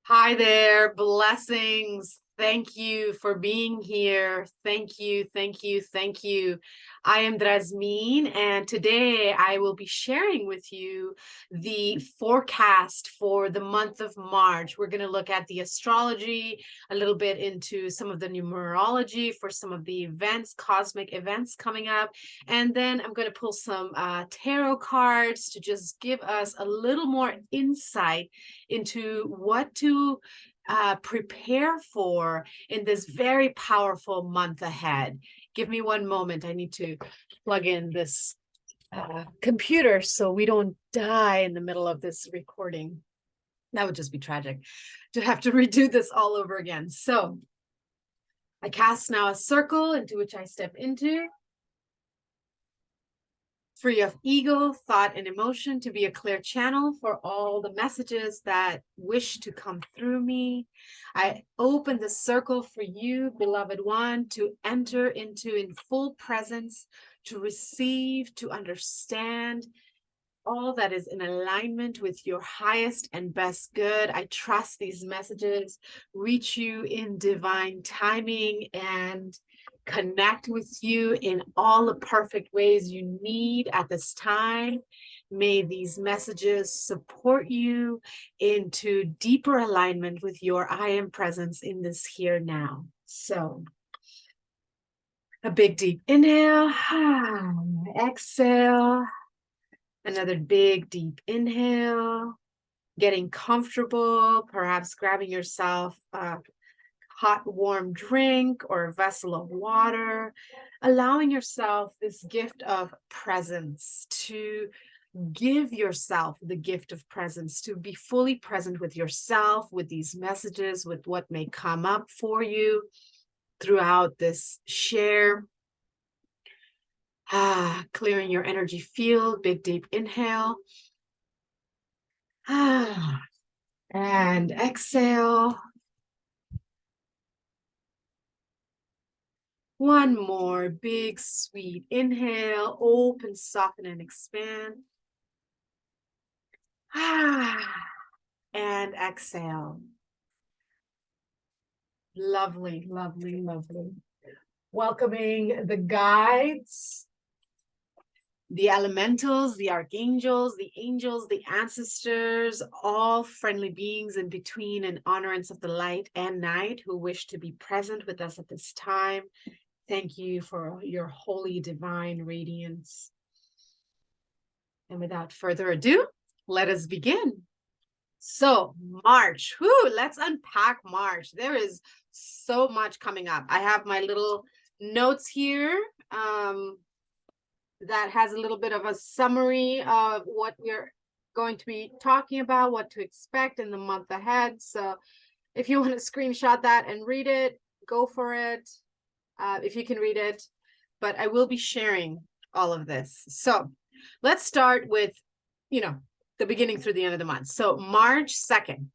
Hi there, blessings. Thank you for being here. Thank you, thank you, thank you. I am Drazmin, and today I will be sharing with you the forecast for the month of March. We're going to look at the astrology, a little bit into some of the numerology for some of the events, cosmic events coming up. And then I'm going to pull some tarot cards to just give us a little more insight into what to prepare for in this very powerful month ahead. Give me one moment. I need to plug in this computer so we don't die in the middle of this recording. That would just be tragic to have to redo this all over again. So I cast now a circle into which I step into, free of ego, thought, and emotion, to be a clear channel for all the messages that wish to come through me. I open the circle for you, beloved one, to enter into in full presence, to receive, to understand all that is in alignment with your highest and best good. I trust these messages reach you in divine timing and connect with you in all the perfect ways you need at this time. May these messages support you into deeper alignment with your I am presence in this here now. So, a big deep inhale, exhale, another big deep inhale, getting comfortable, perhaps grabbing yourself hot, warm drink or a vessel of water, allowing yourself this gift of presence, to give yourself the gift of presence, to be fully present with yourself, with these messages, with what may come up for you throughout this share. Clearing your energy field, big deep inhale. And exhale. One more big, sweet inhale. Open, soften, and expand. And exhale. Lovely, lovely, lovely. Welcoming the guides, the elementals, the archangels, the angels, the ancestors, all friendly beings in between and honorants of the light and night who wish to be present with us at this time. Thank you for your holy divine radiance. And without further ado, let us begin. So March, let's unpack March. There is so much coming up. I have my little notes here that has a little bit of a summary of what we're going to be talking about, what to expect in the month ahead. So if you want to screenshot that and read it, go for it. If you can read it, but I will be sharing all of this. So let's start with, the beginning through the end of the month. So March 2nd,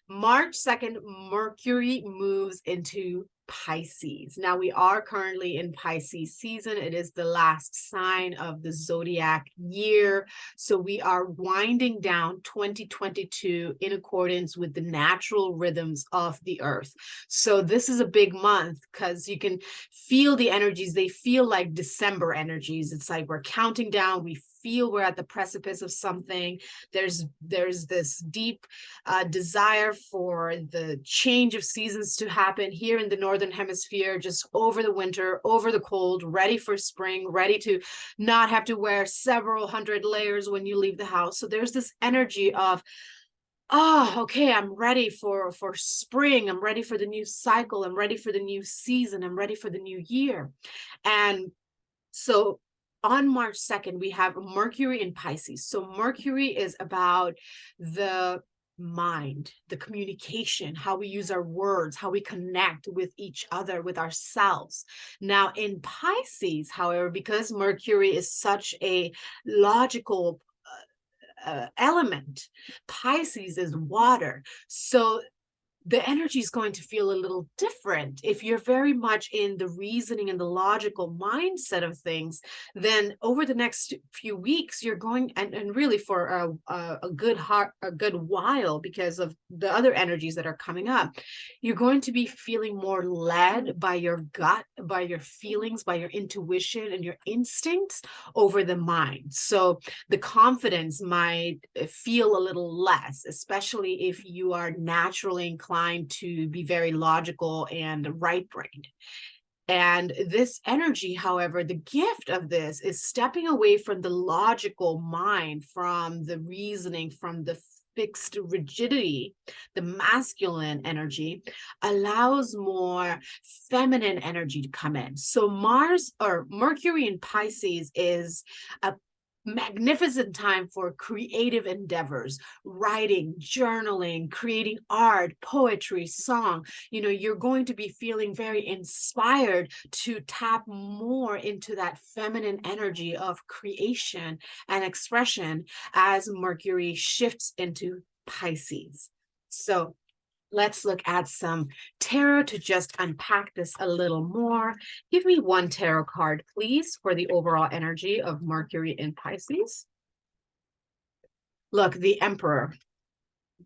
Mercury moves into Pisces. Now we are currently in Pisces season. It is the last sign of the zodiac year. So we are winding down 2022 in accordance with the natural rhythms of the earth. So this is a big month because you can feel the energies. They feel like December energies. It's like we're counting down. We feel we're at the precipice of something. There's this deep desire for the change of seasons to happen here in the northern hemisphere, just over the winter, over the cold, ready for spring, ready to not have to wear several hundred layers when you leave the house. So there's this energy of, okay, I'm ready for spring. I'm ready for the new cycle. I'm ready for the new season. I'm ready for the new year. And so on March 2nd, we have Mercury in Pisces. So Mercury is about the mind, the communication, how we use our words, how we connect with each other, with ourselves. Now in Pisces, however, because Mercury is such a logical element, Pisces is water. So the energy is going to feel a little different. If you're very much in the reasoning and the logical mindset of things, then over the next few weeks, you're going and really for a good while, because of the other energies that are coming up, you're going to be feeling more led by your gut, by your feelings, by your intuition and your instincts over the mind. So the confidence might feel a little less, especially if you are naturally inclined to be very logical and right-brained. And this energy, however, the gift of this is stepping away from the logical mind, from the reasoning, from the fixed rigidity. The masculine energy allows more feminine energy to come in. So Mars or Mercury in Pisces is a magnificent time for creative endeavors, writing, journaling, creating art, poetry, song. You're going to be feeling very inspired to tap more into that feminine energy of creation and expression as Mercury shifts into Pisces. So let's look at some tarot to just unpack this a little more. Give me one tarot card, please, for the overall energy of Mercury in Pisces. Look, the Emperor.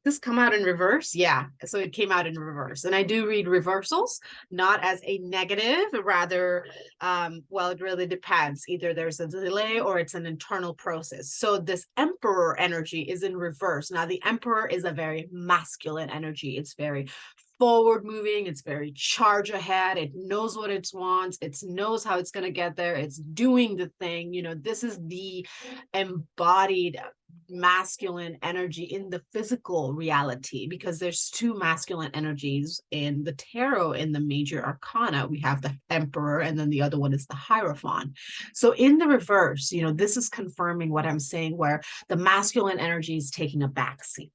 This come out in reverse? Yeah, so it came out in reverse. And I do read reversals, not as a negative, rather, well, it really depends. Either there's a delay or it's an internal process. So this Emperor energy is in reverse. Now, the Emperor is a very masculine energy. It's very forward moving, it's very charge ahead, it knows what it wants, it knows how it's going to get there, it's doing the thing. This is the embodied masculine energy in the physical reality, because there's two masculine energies in the tarot. In the major arcana, we have the Emperor, and then the other one is the Hierophant. So in the reverse, this is confirming what I'm saying, where the masculine energy is taking a backseat.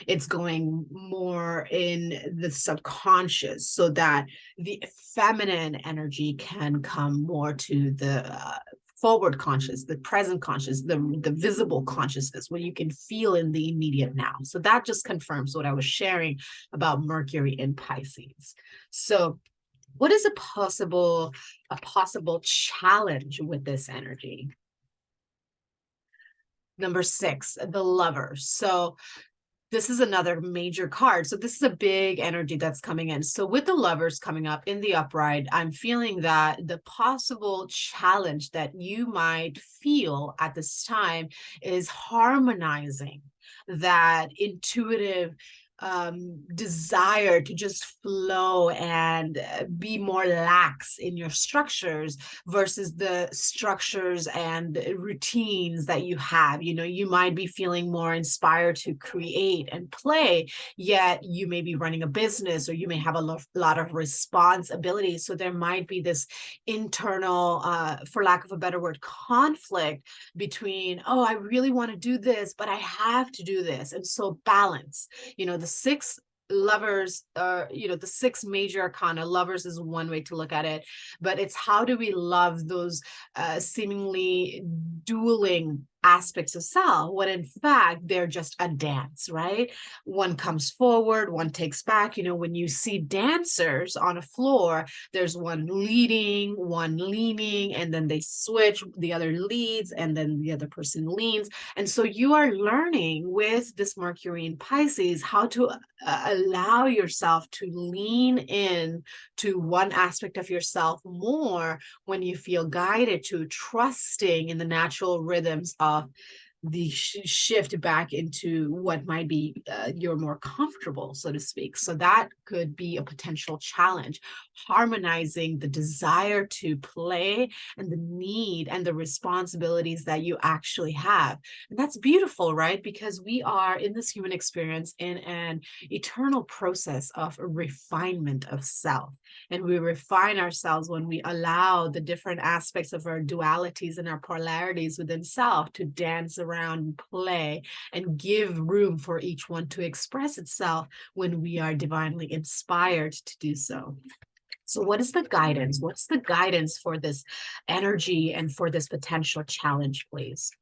It's going more in the subconscious, so that the feminine energy can come more to the forward conscious, the present conscious, the visible consciousness, what you can feel in the immediate now. So that just confirms what I was sharing about Mercury in Pisces. So what is a possible challenge with this energy? Number 6, the Lovers. So this is another major card. So this is a big energy that's coming in. So with the Lovers coming up in the upright, I'm feeling that the possible challenge that you might feel at this time is harmonizing that intuitive desire to just flow and be more lax in your structures versus the structures and routines that you have. You might be feeling more inspired to create and play, yet you may be running a business, or you may have a lot of responsibilities. So there might be this internal, for lack of a better word, conflict between, oh, I really want to do this, but I have to do this. And so balance, the 6 Lovers, the 6 major arcana. Lovers is one way to look at it, but it's how do we love those seemingly dueling aspects of self, when in fact they're just a dance, right? One comes forward, one takes back. When you see dancers on a floor, there's one leading, one leaning, and then they switch, the other leads, and then the other person leans. And so you are learning with this Mercury in Pisces how to allow yourself to lean in to one aspect of yourself more when you feel guided to, trusting in the natural rhythms of the shift back into what might be you're more comfortable, so to speak. So that could be a potential challenge, harmonizing the desire to play and the need and the responsibilities that you actually have. And that's beautiful, right? Because we are in this human experience in an eternal process of refinement of self. And we refine ourselves when we allow the different aspects of our dualities and our polarities within self to dance around and play and give room for each one to express itself when we are divinely inspired to do so. So what is the guidance? What's the guidance for this energy and for this potential challenge, please?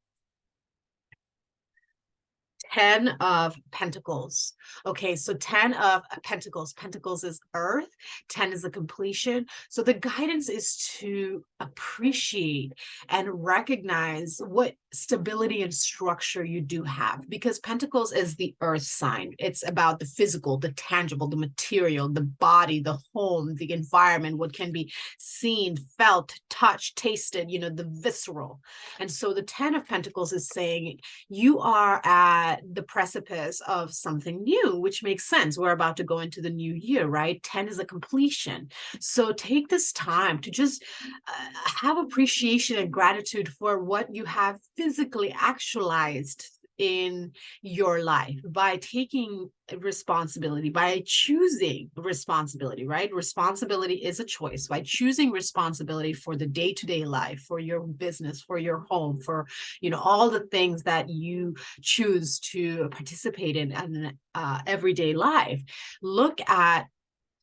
10 of Pentacles. Okay, so 10 of Pentacles. Pentacles is earth, 10 is the completion. So the guidance is to appreciate and recognize what stability and structure you do have, because Pentacles is the earth sign. It's about the physical, the tangible, the material, the body, the home, the environment, what can be seen, felt, touched, tasted, the visceral. And so the 10 of Pentacles is saying you are at the precipice of something new, which makes sense. We're about to go into the new year, right? 10 is a completion. So take this time to just have appreciation and gratitude for what you have physically actualized in your life by taking responsibility, by choosing responsibility, right? Responsibility is a choice. By choosing responsibility for the day-to-day life, for your business, for your home, for all the things that you choose to participate in everyday life, look at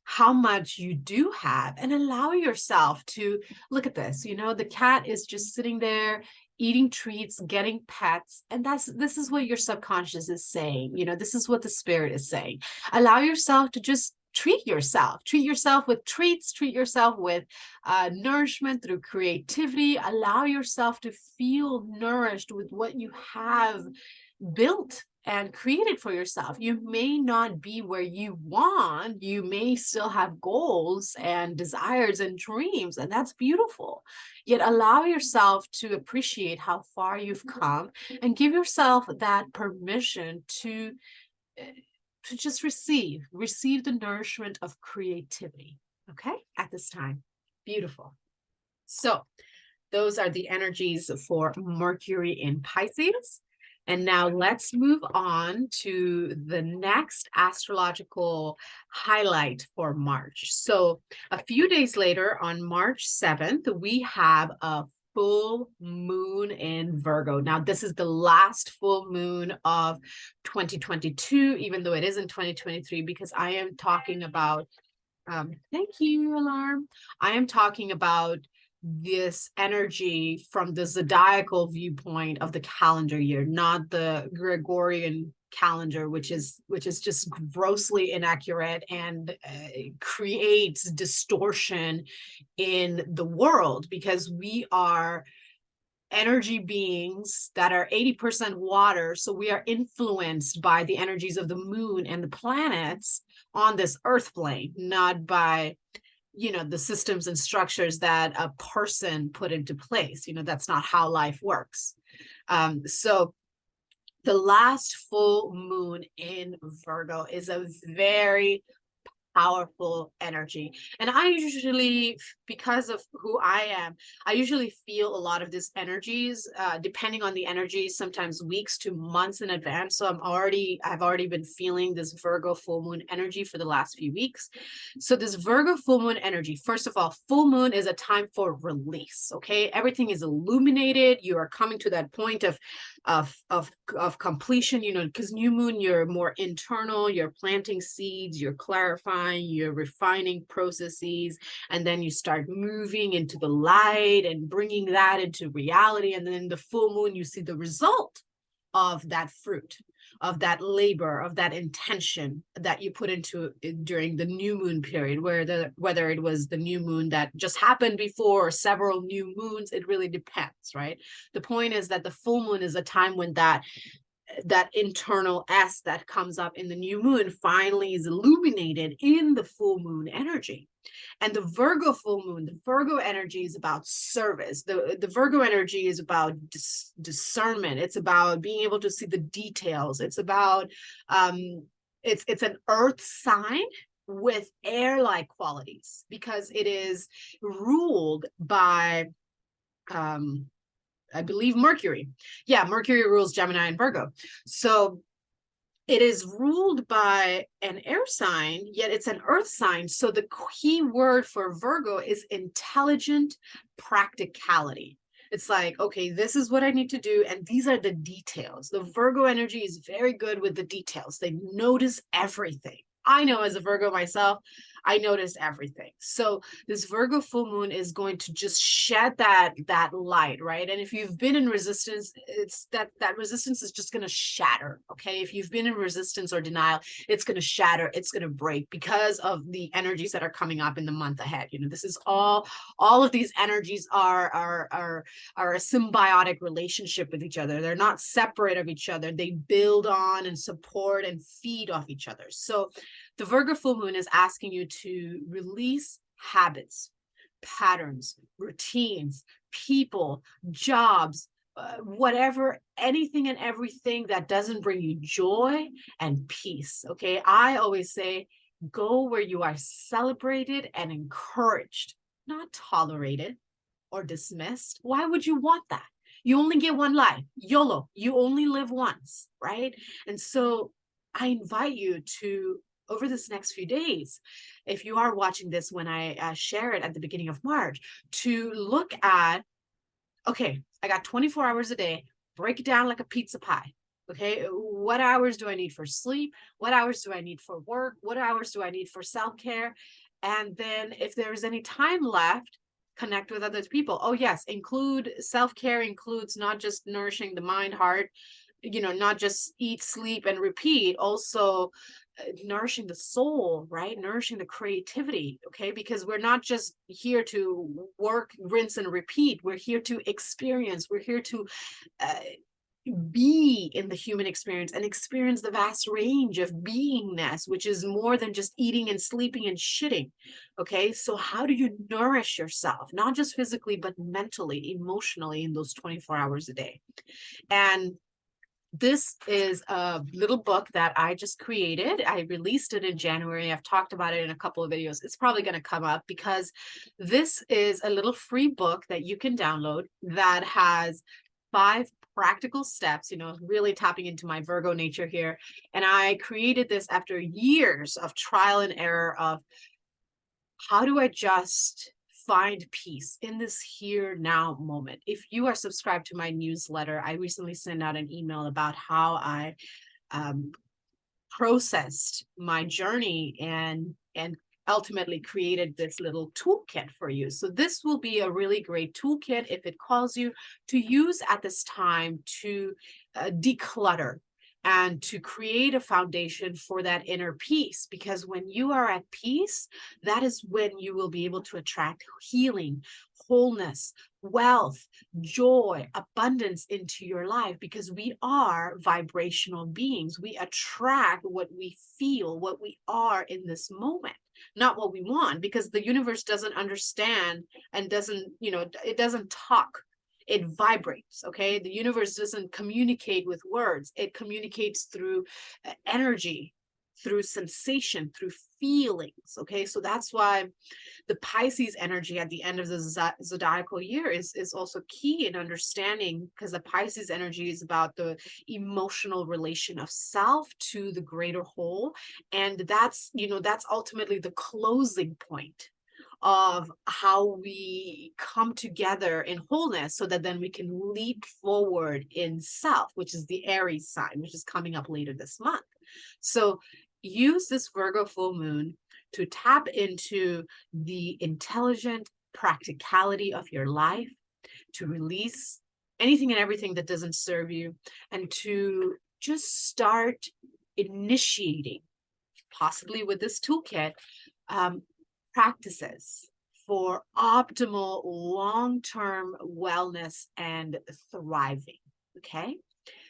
how much you do have and allow yourself to look at this. The cat is just sitting there eating treats, getting pets, and this is what your subconscious is saying. This is what the spirit is saying. Allow yourself to just treat yourself with treats, treat yourself with nourishment through creativity. Allow yourself to feel nourished with what you have built and created for yourself. You may not be where you want. You may still have goals and desires and dreams, and that's beautiful. Yet allow yourself to appreciate how far you've come and give yourself that permission to just receive the nourishment of creativity, okay, at this time. Beautiful. So those are the energies for Mercury in Pisces. And now let's move on to the next astrological highlight for March. So a few days later, on March 7th, we have a full moon in Virgo. Now, this is the last full moon of 2022, even though it is in 2023, because I am talking about, thank you, alarm. I am talking about this energy from the zodiacal viewpoint of the calendar year, not the Gregorian calendar, which is just grossly inaccurate and creates distortion in the world, because we are energy beings that are 80% water. So we are influenced by the energies of the moon and the planets on this earth plane, not by the systems and structures that a person put into place. That's not how life works. So the last full moon in Virgo is a very powerful energy. And I usually, because of who I am, I usually feel a lot of these energies, depending on the energy, sometimes weeks to months in advance. So I've already been feeling this Virgo full moon energy for the last few weeks. So this Virgo full moon energy, first of all, full moon is a time for release. Okay. Everything is illuminated. You are coming to that point of completion, because new moon, you're more internal, you're planting seeds, you're clarifying, you're refining processes, and then you start moving into the light and bringing that into reality. And then the full moon, you see the result of that fruit, of that labor, of that intention that you put into it during the new moon period, whether it was the new moon that just happened before or several new moons, it really depends, right? The point is that the full moon is a time when that internal S that comes up in the new moon finally is illuminated in the full moon energy. And the Virgo full moon, the Virgo energy is about service. The Virgo energy is about discernment. It's about being able to see the details. It's about, it's an earth sign with air-like qualities, because it is ruled by, I believe, Mercury. Yeah, Mercury rules Gemini and Virgo. So it is ruled by an air sign, yet it's an earth sign. So the key word for Virgo is intelligent practicality. It's like, okay, this is what I need to do, and these are the details. The Virgo energy is very good with the details. They notice everything. I know, as a Virgo myself, I notice everything. So this Virgo full moon is going to just shed that light, right? And if you've been in resistance, it's that resistance is just going to shatter. Okay, if you've been in resistance or denial, it's going to shatter, it's going to break because of the energies that are coming up in the month ahead. This is all of these energies are a symbiotic relationship with each other. They're not separate of each other. They build on and support and feed off each other. So the Virgo full moon is asking you to release habits, patterns, routines, people, jobs, whatever, anything and everything that doesn't bring you joy and peace. Okay. I always say, go where you are celebrated and encouraged, not tolerated or dismissed. Why would you want that? You only get one life. YOLO. You only live once, right? And so I invite you to, over this next few days, if you are watching this when I share it at the beginning of March, to look at, okay, I got 24 hours a day, break it down like a pizza pie. Okay, what hours do I need for sleep? What hours do I need for work? What hours do I need for self-care? And then if there's any time left, connect with other people. Oh yes, include self-care includes not just nourishing the mind, heart, not just eat, sleep, and repeat, also nourishing the soul, right? Nourishing the creativity, okay? Because we're not just here to work, rinse, and repeat. We're here to experience. We're here to be in the human experience and experience the vast range of beingness, which is more than just eating and sleeping and shitting. Okay, so how do you nourish yourself, not just physically, but mentally, emotionally, in those 24 hours a day? And this is a little book that I just created. I released it in January. I've talked about it in a couple of videos. It's probably going to come up because this is a little free book that you can download that has 5 practical steps, really tapping into my Virgo nature here. And I created this after years of trial and error of how do I just find peace in this here now moment. If you are subscribed to my newsletter, I recently sent out an email about how I processed my journey and ultimately created this little toolkit for you. So this will be a really great toolkit if it calls you to use at this time to declutter and to create a foundation for that inner peace. Because when you are at peace, that is when you will be able to attract healing, wholeness, wealth, joy, abundance into your life, because we are vibrational beings. We attract what we feel, what we are in this moment, not what we want, because the universe doesn't understand and doesn't, it doesn't talk. It vibrates. Okay, the universe doesn't communicate with words. It communicates through energy, through sensation, through feelings. Okay, so that's why the Pisces energy at the end of the zodiacal year is also key in understanding, because the Pisces energy is about the emotional relation of self to the greater whole, and that's ultimately the closing point of how we come together in wholeness, so that then we can leap forward in self, which is the Aries sign, which is coming up later this month. So use this Virgo full moon to tap into the intelligent practicality of your life, to release anything and everything that doesn't serve you, and to just start initiating, possibly with this toolkit, practices for optimal long-term wellness and thriving. Okay,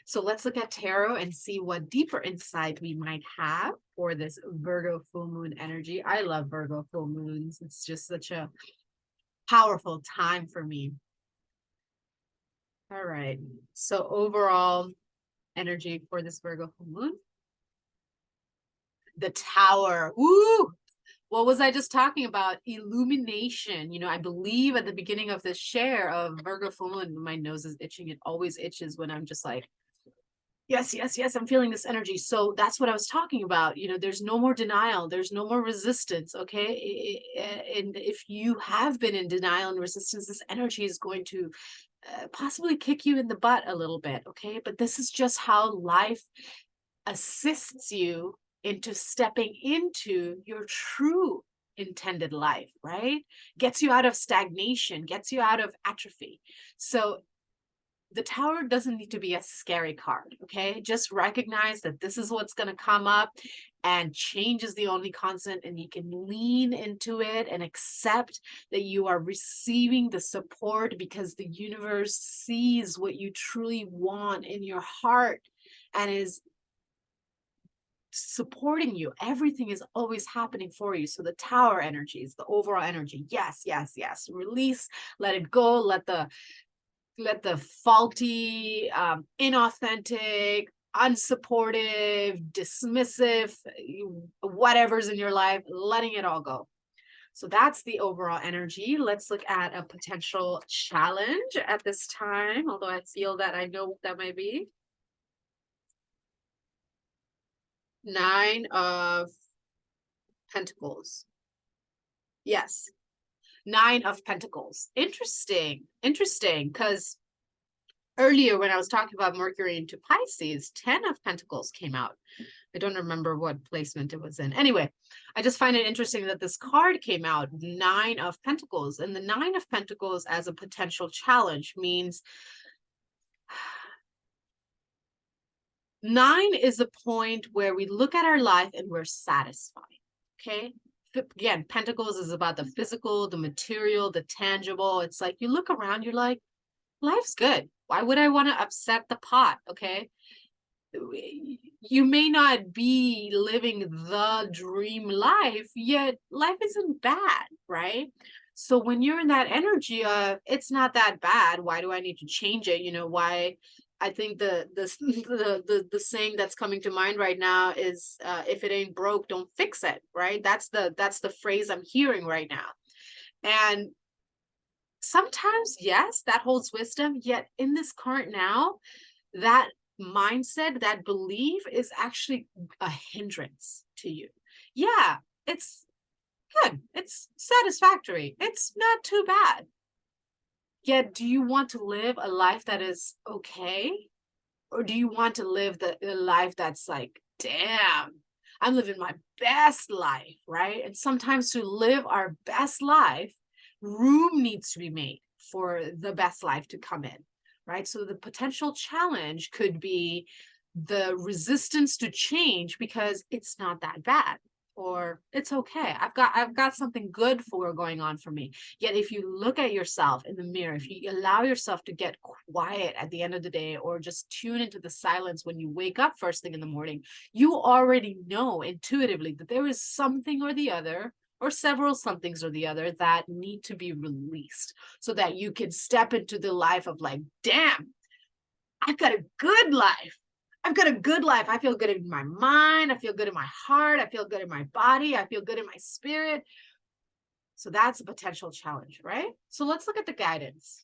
so let's look at tarot and see what deeper insight we might have for this Virgo full moon energy. I love Virgo full moons. It's just such a powerful time for me. All right, so overall energy for this Virgo full moon. The Tower. Woo! What was I just talking about? Illumination. I believe at the beginning of this share of Virgo full moon, my nose is itching. It always itches when I'm just like, yes, yes, yes, I'm feeling this energy. So that's what I was talking about. There's no more denial. There's no more resistance. Okay. And if you have been in denial and resistance, this energy is going to possibly kick you in the butt a little bit. Okay. But this is just how life assists you into stepping into your true intended life, right? Gets you out of stagnation, gets you out of atrophy. So the Tower doesn't need to be a scary card, okay? Just recognize that this is what's going to come up, and change is the only constant, and you can lean into it and accept that you are receiving the support because the universe sees what you truly want in your heart and is supporting you. Everything is always happening for you. So the Tower energy is the overall energy. Yes, yes, yes. Release, let it go, let the faulty, inauthentic, unsupportive, dismissive, whatever's in your life, letting it all go. So that's the overall energy. Let's look at a potential challenge at this time, although I feel that I know what that might be. 9 of Pentacles. Yes. 9 of Pentacles. Interesting, because earlier when I was talking about Mercury into Pisces, 10 of Pentacles came out. I don't remember what placement it was in. Anyway, I just find it interesting that this card came out, 9 of Pentacles. And the 9 of Pentacles as a potential challenge means 9 is a point where we look at our life and we're satisfied, okay? Again, Pentacles is about the physical, the material, the tangible. It's like you look around, you're like, life's good. Why would I want to upset the pot? Okay. You may not be living the dream life, yet life isn't bad, right? So when you're in that energy of it's not that bad, why do I need to change it? You know, why I think the saying that's coming to mind right now is if it ain't broke, don't fix it, right? That's the phrase I'm hearing right now. And sometimes, yes, that holds wisdom, yet in this current now, that mindset, that belief is actually a hindrance to you. Yeah, it's good. It's satisfactory. It's not too bad. Yet, do you want to live a life that is okay? Or do you want to live the life that's like, damn, I'm living my best life, right? And sometimes to live our best life, room needs to be made for the best life to come in, right? So the potential challenge could be the resistance to change because it's not that bad, or it's okay. I've got something good for going on for me. Yet if you look at yourself in the mirror, if you allow yourself to get quiet at the end of the day, or just tune into the silence when you wake up first thing in the morning, you already know intuitively that there is something or the other, or several somethings or the other, that need to be released so that you can step into the life of like, damn, I've got a good life. I've got a good life. I feel good in my mind. I feel good in my heart. I feel good in my body. I feel good in my spirit. So that's a potential challenge, right? So let's look at the guidance.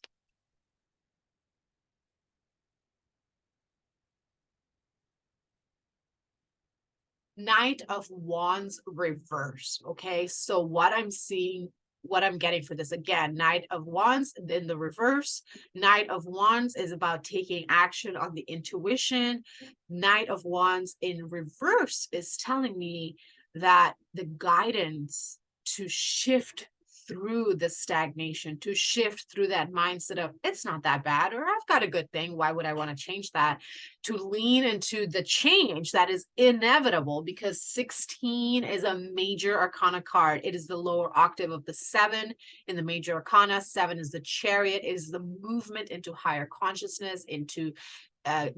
Knight of Wands reverse. Okay, so what I'm seeing, what I'm getting for this, again, Knight of Wands in the reverse. Knight of Wands is about taking action on the intuition. Knight of Wands in reverse is telling me that the guidance to shift through the stagnation, to shift through that mindset of it's not that bad, or I've got a good thing, why would I want to change that, to lean into the change that is inevitable, because 16 is a major arcana card. It is the lower octave of the 7 in the major arcana. 7 is the Chariot, is the movement into higher consciousness, into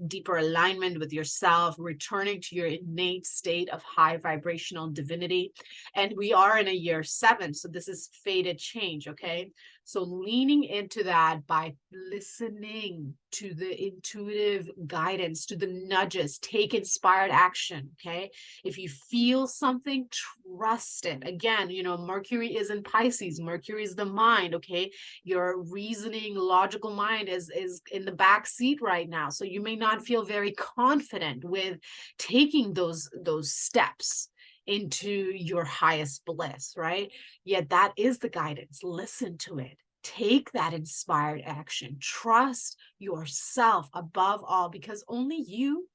deeper alignment with yourself, returning to your innate state of high vibrational divinity. And we are in a year 7, so this is fated change, okay? So leaning into that by listening to the intuitive guidance, to the nudges, take inspired action, okay? If you feel something, trust it. Again, you know, Mercury is in Pisces. Mercury is the mind, okay? Your reasoning, logical mind is in the back seat right now. So you may not feel very confident with taking those steps into your highest bliss, right? Yet that is the guidance. Listen to it. Take that inspired action. Trust yourself above all, because only you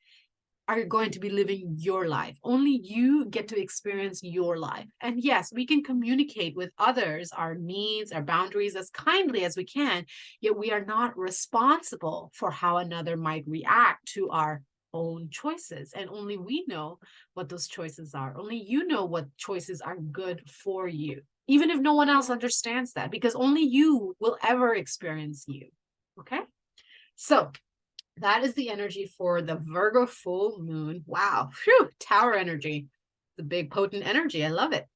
are going to be living your life. Only you get to experience your life. And yes, we can communicate with others, our needs, our boundaries as kindly as we can, yet we are not responsible for how another might react to our own choices. And only we know what those choices are. Only you know what choices are good for you, even if no one else understands that, because only you will ever experience you. Okay? So that is the energy for the Virgo full moon. Wow. Phew, tower energy. The big potent energy. I love it.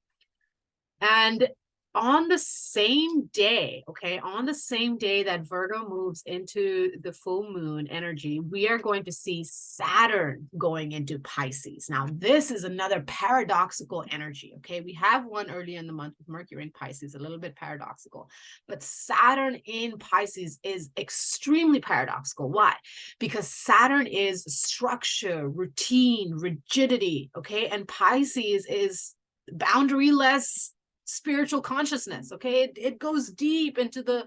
And on the same day, okay, on the same day that Virgo moves into the full moon energy, we are going to see Saturn going into Pisces. Now, this is another paradoxical energy, okay? We have one early in the month with Mercury in Pisces, a little bit paradoxical, but Saturn in Pisces is extremely paradoxical. Why? Because Saturn is structure, routine, rigidity, okay? And Pisces is boundaryless spiritual consciousness. Okay, it goes deep into the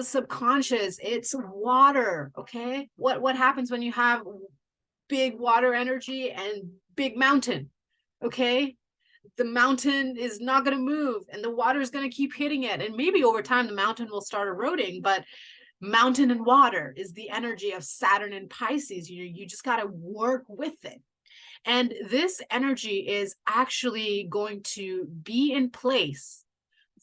subconscious. It's water. Okay, what happens when you have big water energy and big mountain? Okay, the mountain is not going to move and the water is going to keep hitting it, and maybe over time the mountain will start eroding, but mountain and water is the energy of Saturn and Pisces. You just got to work with it. And this energy is actually going to be in place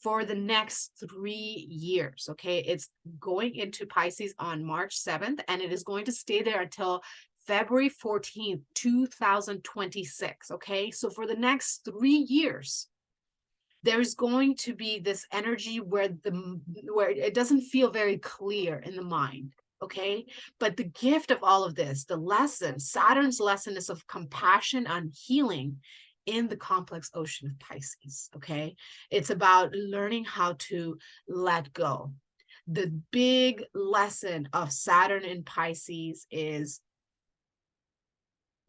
for the next 3 years. Okay, it's going into Pisces on March 7th, and it is going to stay there until February 14th, 2026. Okay, so for the next 3 years, there's going to be this energy where it doesn't feel very clear in the mind. Okay, but the gift of all of this, the lesson, Saturn's lesson, is of compassion and healing in the complex ocean of Pisces. Okay, it's about learning how to let go. The big lesson of Saturn in Pisces is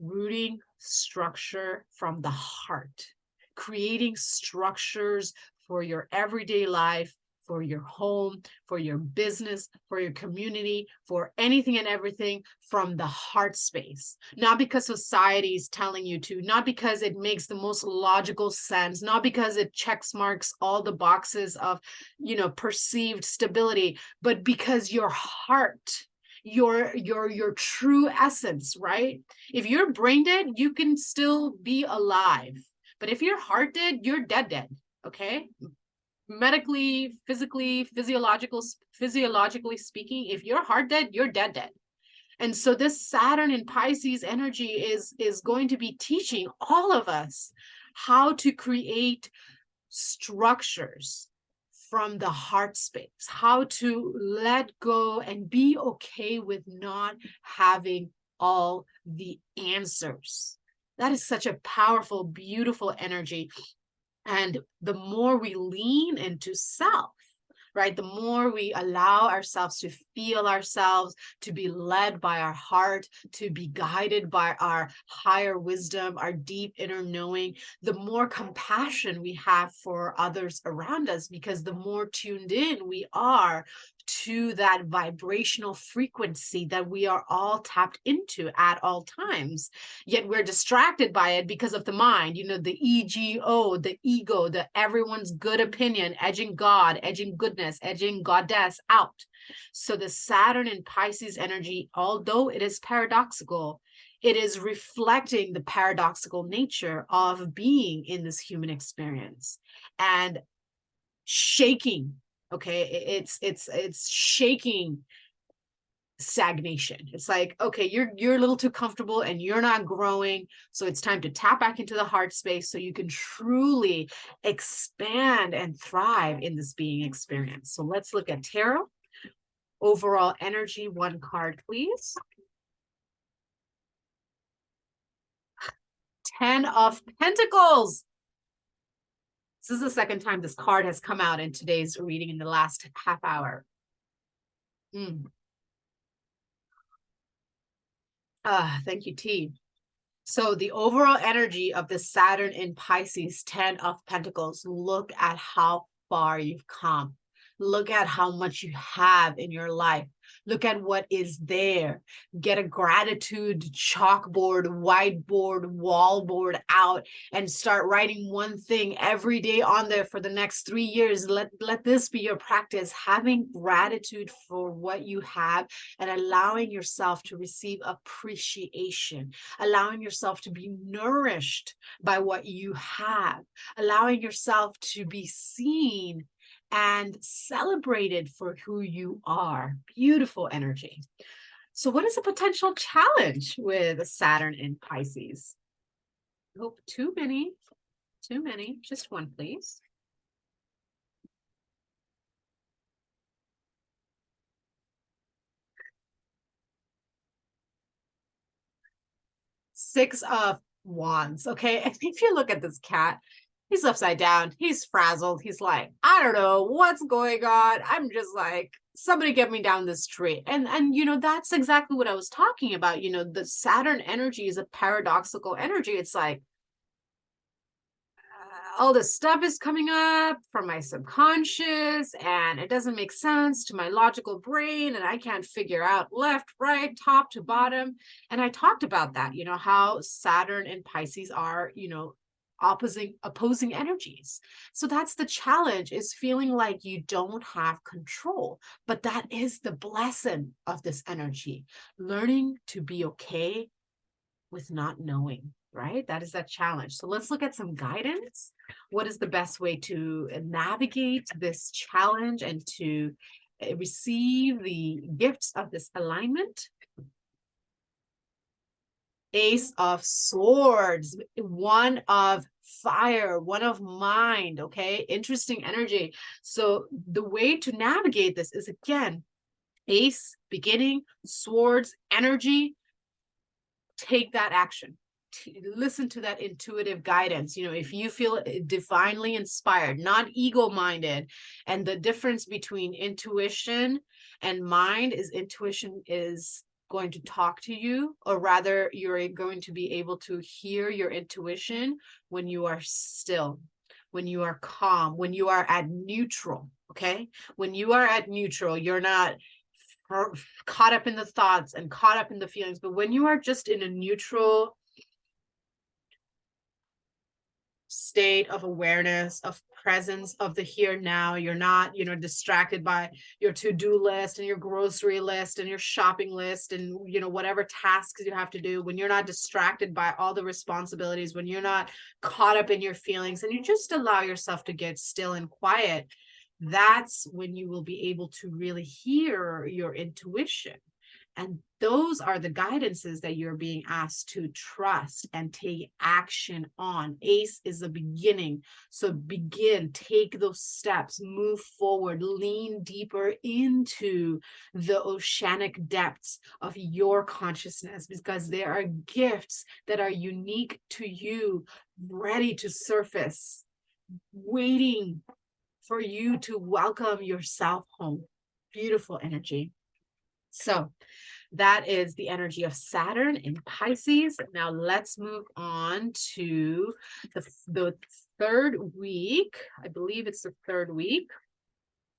rooting structure from the heart, creating structures for your everyday life, for your home, for your business, for your community, for anything and everything from the heart space. Not because society is telling you to, not because it makes the most logical sense, not because it checks marks all the boxes of, perceived stability, but because your heart, your true essence, right? If you're brain dead, you can still be alive. But if you're heart dead, you're dead, okay? Medically, physically, physiologically speaking, if you're heart dead, you're dead. And so this Saturn in Pisces energy is going to be teaching all of us how to create structures from the heart space, how to let go and be okay with not having all the answers. That is such a powerful, beautiful energy. And the more we lean into self, right, the more we allow ourselves to feel ourselves, to be led by our heart, to be guided by our higher wisdom, our deep inner knowing, the more compassion we have for others around us, because the more tuned in we are to that vibrational frequency that we are all tapped into at all times. Yet we're distracted by it because of the mind, the ego, the ego, the everyone's good opinion, edging God, edging goodness, edging goddess out. So the Saturn in Pisces energy, although it is paradoxical, it is reflecting the paradoxical nature of being in this human experience and shaking. Okay, it's shaking stagnation. It's like, okay, you're a little too comfortable and you're not growing, so it's time to tap back into the heart space so you can truly expand and thrive in this being experience. So let's look at tarot overall energy. One card, please. 10 of Pentacles. This is the second time this card has come out in today's reading in the last half hour. Thank you, T. So the overall energy of the Saturn in Pisces, 10 of Pentacles, look at how far you've come. Look at how much you have in your life. Look at what is there. Get a gratitude chalkboard, whiteboard, wallboard out and start writing one thing every day on there for the next 3 years. Let this be your practice, having gratitude for what you have and allowing yourself to receive appreciation, allowing yourself to be nourished by what you have, allowing yourself to be seen and celebrated for who you are. Beautiful energy. So, what is a potential challenge with Saturn in Pisces? Oh, too many. Just one, please. Six of Wands. Okay. And if you look at this cat, he's upside down. He's frazzled. He's like, I don't know what's going on. I'm just like, somebody get me down this street. And that's exactly what I was talking about. The Saturn energy is a paradoxical energy. It's like all this stuff is coming up from my subconscious and it doesn't make sense to my logical brain and I can't figure out left, right, top to bottom. And I talked about that, how Saturn and Pisces are, opposing energies. So that's the challenge, is feeling like you don't have control. But that is the blessing of this energy, learning to be okay with not knowing, right? That is that challenge. So let's look at some guidance. What is the best way to navigate this challenge and to receive the gifts of this alignment? Ace of Swords, one of fire, one of mind. Okay, interesting energy. So the way to navigate this is, again, Ace, beginning, Swords, energy. Take that action. Listen to that intuitive guidance. If you feel divinely inspired, not ego-minded. And the difference between intuition and mind is intuition is going to talk to you, or rather you're going to be able to hear your intuition when you are still, when you are calm, when you are at neutral. Okay, when you are at neutral, you're not caught up in the thoughts and caught up in the feelings. But when you are just in a neutral state of awareness, of presence, of the here now, you're not distracted by your to-do list and your grocery list and your shopping list and whatever tasks you have to do, when you're not distracted by all the responsibilities, when you're not caught up in your feelings, and you just allow yourself to get still and quiet, that's when you will be able to really hear your intuition. And those are the guidances that you're being asked to trust and take action on. Ace is the beginning. So begin, take those steps, move forward, lean deeper into the oceanic depths of your consciousness, because there are gifts that are unique to you, ready to surface, waiting for you to welcome yourself home. Beautiful energy. So that is the energy of Saturn in Pisces. Now let's move on to the third week. I believe it's the third week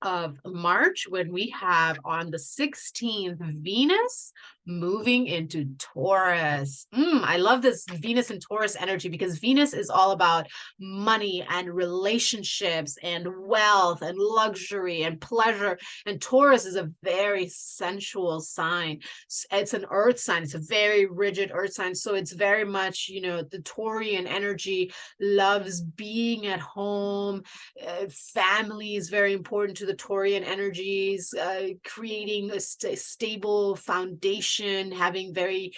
of March, when we have on the 16th Venus moving into Taurus. I love this Venus and Taurus energy, because Venus is all about money and relationships and wealth and luxury and pleasure, and Taurus is a very sensual sign. It's an earth sign. It's a very rigid earth sign, so it's very much the Taurian energy loves being at home. Family is very important to the Taurian energies, creating a stable foundation, having very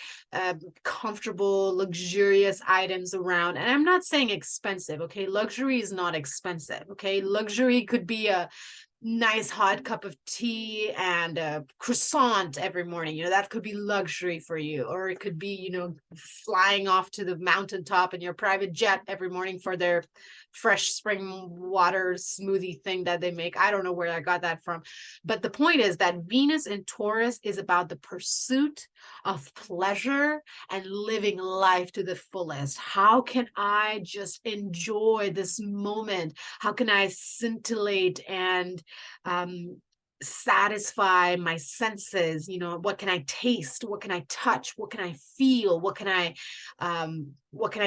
comfortable, luxurious items around. And I'm not saying expensive, okay? Luxury is not expensive, okay? Luxury could be a nice hot cup of tea and a croissant every morning. That could be luxury for you. Or it could be, flying off to the mountaintop in your private jet every morning for their fresh spring water smoothie thing that they make. I don't know where I got that from. But the point is that Venus in Taurus is about the pursuit of pleasure and living life to the fullest. How can I just enjoy this moment? How can I scintillate and satisfy my senses? You know, what can I taste? What can I touch? What can I feel? What can I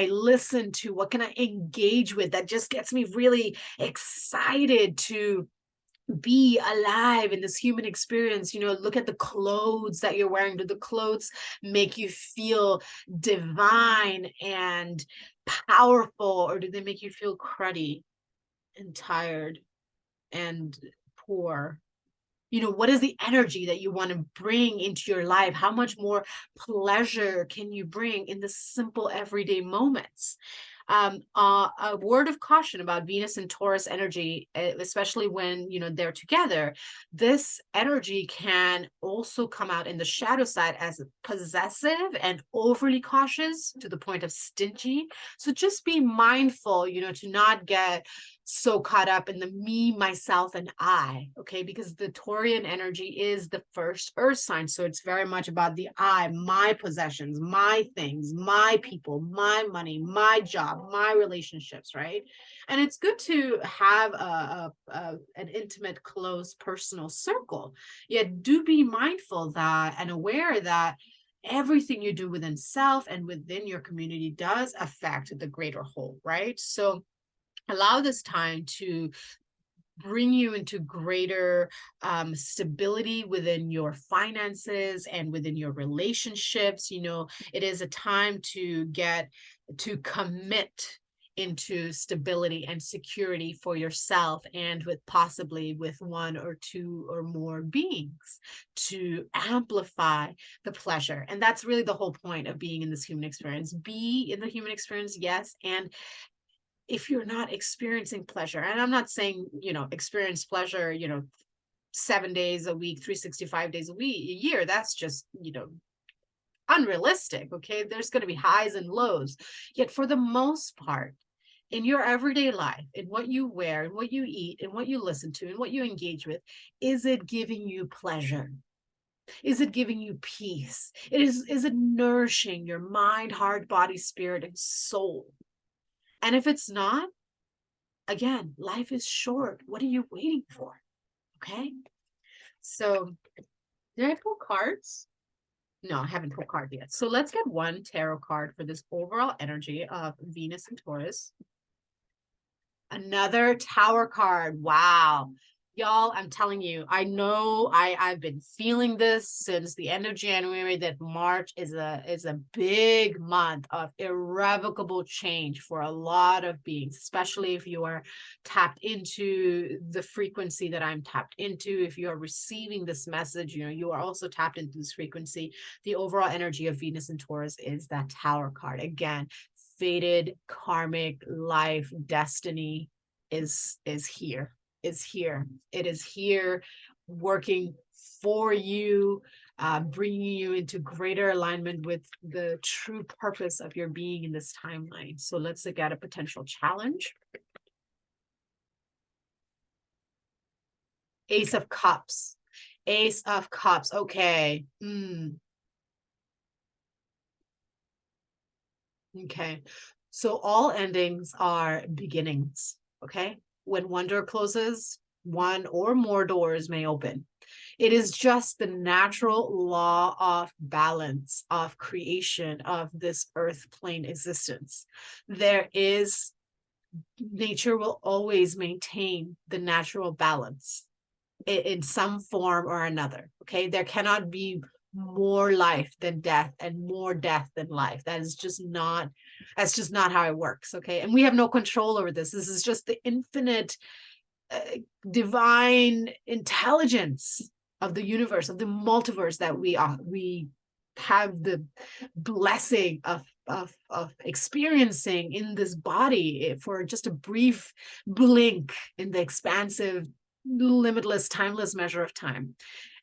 listen to? What can I engage with that just gets me really excited to be alive in this human experience? You know, look at the clothes that you're wearing. Do the clothes make you feel divine and powerful, or do they make you feel cruddy and tired and poor? You know, what is the energy that you want to bring into your life? How much more pleasure can you bring in the simple everyday moments? A word of caution about Venus and Taurus energy, especially when, you know, they're together. This energy can also come out in the shadow side as possessive and overly cautious to the point of stingy. So just be mindful, you know, to not get so caught up in the me, myself, and I, okay? Because the Taurian energy is the first earth sign. So it's very much about the I, my possessions, my things, my people, my money, my job, my relationships, right? And it's good to have an intimate, close, personal circle. Yet do be mindful that and aware that everything you do within self and within your community does affect the greater whole, right? So allow this time to bring you into greater stability within your finances and within your relationships. You know, it is a time to commit into stability and security for yourself, and with possibly with one or two or more beings, to amplify the pleasure. And that's really the whole point of being in this human experience. Be in the human experience, yes, and if you're not experiencing pleasure, and I'm not saying, you know, experience pleasure, you know, 7 days a week, 365 days a year, that's just, you know, unrealistic. Okay, there's going to be highs and lows. Yet for the most part, in your everyday life, in what you wear, in what you eat, in what you listen to, in what you engage with, is it giving you pleasure? Is it giving you peace? Is it nourishing your mind, heart, body, spirit, and soul? And if it's not, again, life is short. What are you waiting for? Okay. So did I pull cards? No, I haven't pulled cards yet. So let's get one tarot card for this overall energy of Venus and Taurus. Another Tower card. Wow. Y'all, I'm telling you, I know I've been feeling this since the end of January, that March is a big month of irrevocable change for a lot of beings, especially if you are tapped into the frequency that I'm tapped into. If you are receiving this message, you know, you are also tapped into this frequency. The overall energy of Venus and Taurus is that Tower card. Again, fated karmic life destiny is here. It is here, working for you, bringing you into greater alignment with the true purpose of your being in this timeline. So let's look at a potential challenge. Ace of Cups. Ace of Cups. Okay. Okay. So all endings are beginnings. Okay. When one door closes, one or more doors may open. It is just the natural law of balance, of creation, of this earth plane existence. Nature will always maintain the natural balance in some form or another. Okay. There cannot be more life than death and more death than life. That's just not how it works. Okay. And we have no control over this. This is just the infinite divine intelligence of the universe, of the multiverse, that we have the blessing of experiencing in this body for just a brief blink in the expansive, limitless, timeless measure of time.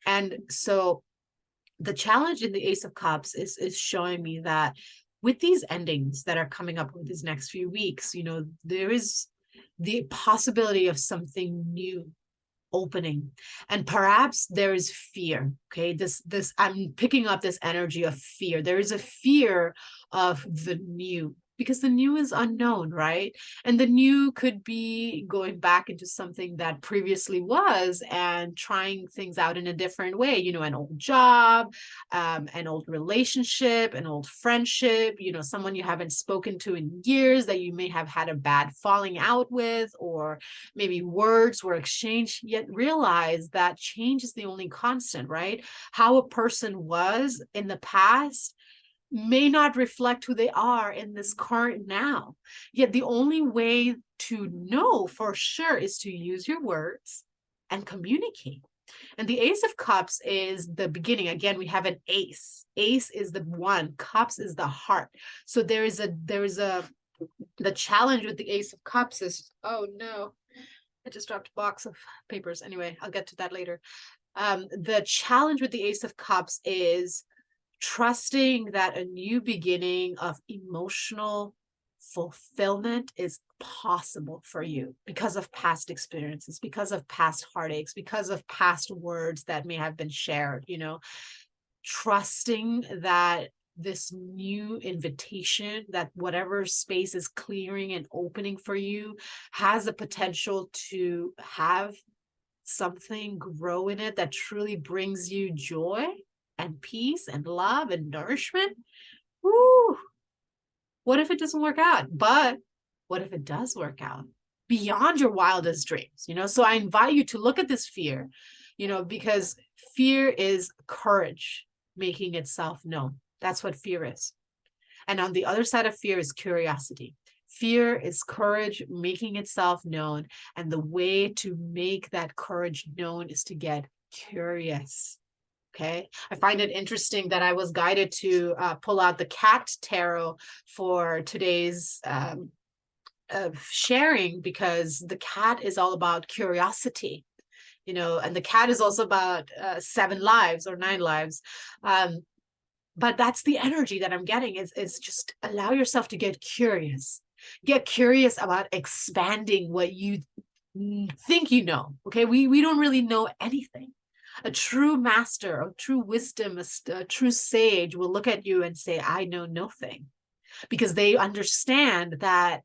And so the challenge in the Ace of Cups is showing me that with these endings that are coming up with these next few weeks, you know, there is the possibility of something new opening, and perhaps there is fear. Okay, this I'm picking up this energy of fear. There is a fear of the new. because the new is unknown, right? And the new could be going back into something that previously was and trying things out in a different way, you know, an old job, an old relationship, an old friendship, you know, someone you haven't spoken to in years that you may have had a bad falling out with, or maybe words were exchanged, yet realize that change is the only constant, right? How a person was in the past may not reflect who they are in this current now. Yet the only way to know for sure is to use your words and communicate. And the Ace of Cups is the beginning. Again, we have an ace. Ace is the one, cups is the heart. So the challenge with the Ace of Cups is, oh no, I just dropped a box of papers. Anyway, I'll get to that later. The challenge with the Ace of Cups is trusting that a new beginning of emotional fulfillment is possible for you because of past experiences, because of past heartaches, because of past words that may have been shared, you know, trusting that this new invitation, that whatever space is clearing and opening for you has a potential to have something grow in it that truly brings you joy and peace and love and nourishment. Woo! What if it doesn't work out? But what if it does work out beyond your wildest dreams? You know, so I invite you to look at this fear, you know, because fear is courage making itself known. That's what fear is. And on the other side of fear is curiosity. Fear is courage making itself known. And the way to make that courage known is to get curious. Okay. I find it interesting that I was guided to pull out the cat tarot for today's sharing, because the cat is all about curiosity, you know, and the cat is also about 7 lives or 9 lives. But that's the energy that I'm getting is just allow yourself to get curious about expanding what you think you know. Okay. We don't really know anything. A true master, a true wisdom, a true sage will look at you and say, I know nothing, because they understand that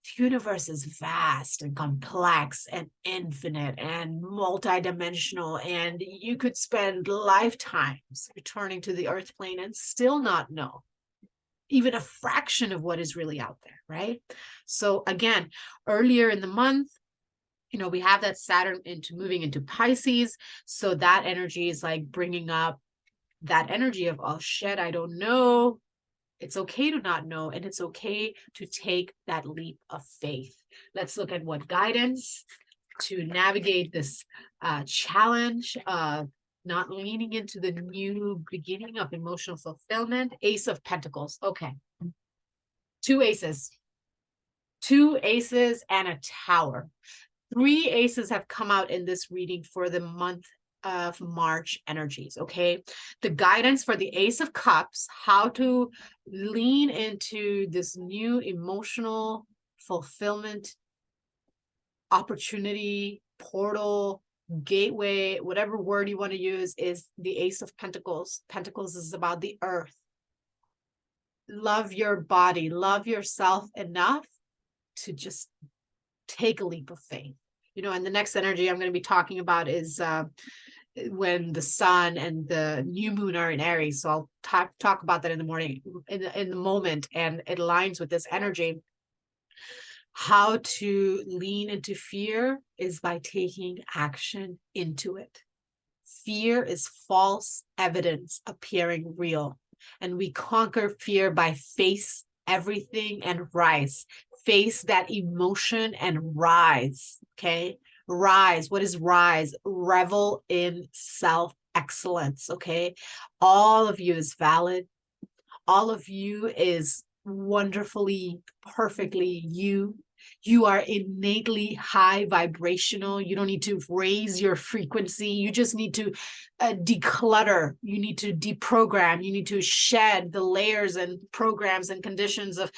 the universe is vast and complex and infinite and multidimensional, and you could spend lifetimes returning to the earth plane and still not know even a fraction of what is really out there, right? So again, earlier in the month, you know, we have that Saturn moving into Pisces. So that energy is like bringing up that energy of, oh shit, I don't know. It's okay to not know, and it's okay to take that leap of faith. Let's look at what guidance to navigate this challenge of not leaning into the new beginning of emotional fulfillment. Ace of Pentacles. Okay. 2 aces. 2 aces and a tower. 3 aces have come out in this reading for the month of March energies. Okay. The guidance for the Ace of Cups, how to lean into this new emotional fulfillment opportunity, portal, gateway, whatever word you want to use, is the Ace of Pentacles. Pentacles is about the earth. Love your body, love yourself enough to just take a leap of faith. You know, and the next energy I'm going to be talking about is when the sun and the new moon are in Aries. So I'll talk about that in the morning, in the moment, and it aligns with this energy. How to lean into fear is by taking action into it. Fear is false evidence appearing real. And we conquer fear by face everything and rise. Face that emotion and rise. Okay. Rise. What is rise? Revel in self-excellence. Okay. All of you is valid. All of you is wonderfully, perfectly you. You are innately high vibrational. You don't need to raise your frequency. You just need to declutter. You need to deprogram. You need to shed the layers and programs and conditions of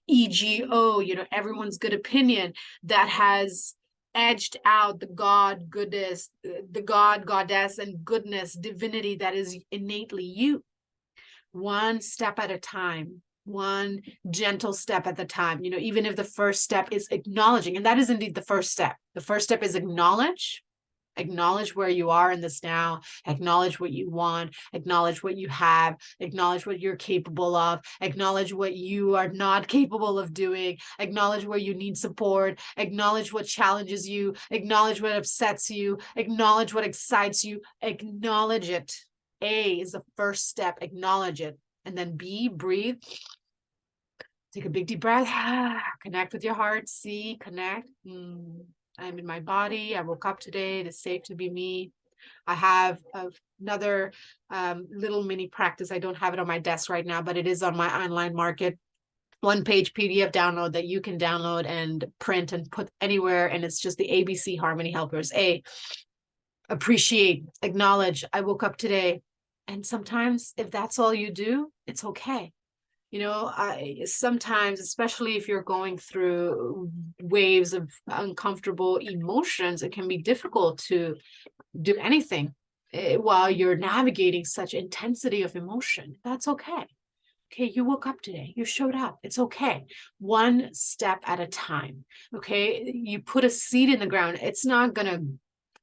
ego, you know, everyone's good opinion that has edged out the God, goodness, the God, goddess, and goodness, divinity that is innately you. One step at a time. one gentle step at the time. You know, even if the first step is acknowledging, and that is indeed the first step. The first step is acknowledge where you are in this now, acknowledge what you want, acknowledge what you have, acknowledge what you're capable of, acknowledge what you are not capable of doing, acknowledge where you need support, acknowledge what challenges you, acknowledge what upsets you, acknowledge what excites you, acknowledge it. A is the first step, acknowledge it. And then B, breathe. Take a big deep breath. Connect with your heart. C, connect. I'm in my body. I woke up today. It is safe to be me. I have another little mini practice. I don't have it on my desk right now, but it is on my online market. 1-page PDF download that you can download and print and put anywhere. And it's just the ABC Harmony Helpers. A, appreciate, acknowledge. I woke up today. And sometimes if that's all you do, it's okay. You know, sometimes, especially if you're going through waves of uncomfortable emotions, it can be difficult to do anything while you're navigating such intensity of emotion. That's okay. Okay, you woke up today, you showed up. It's okay. One step at a time. Okay, you put a seed in the ground. It's not going to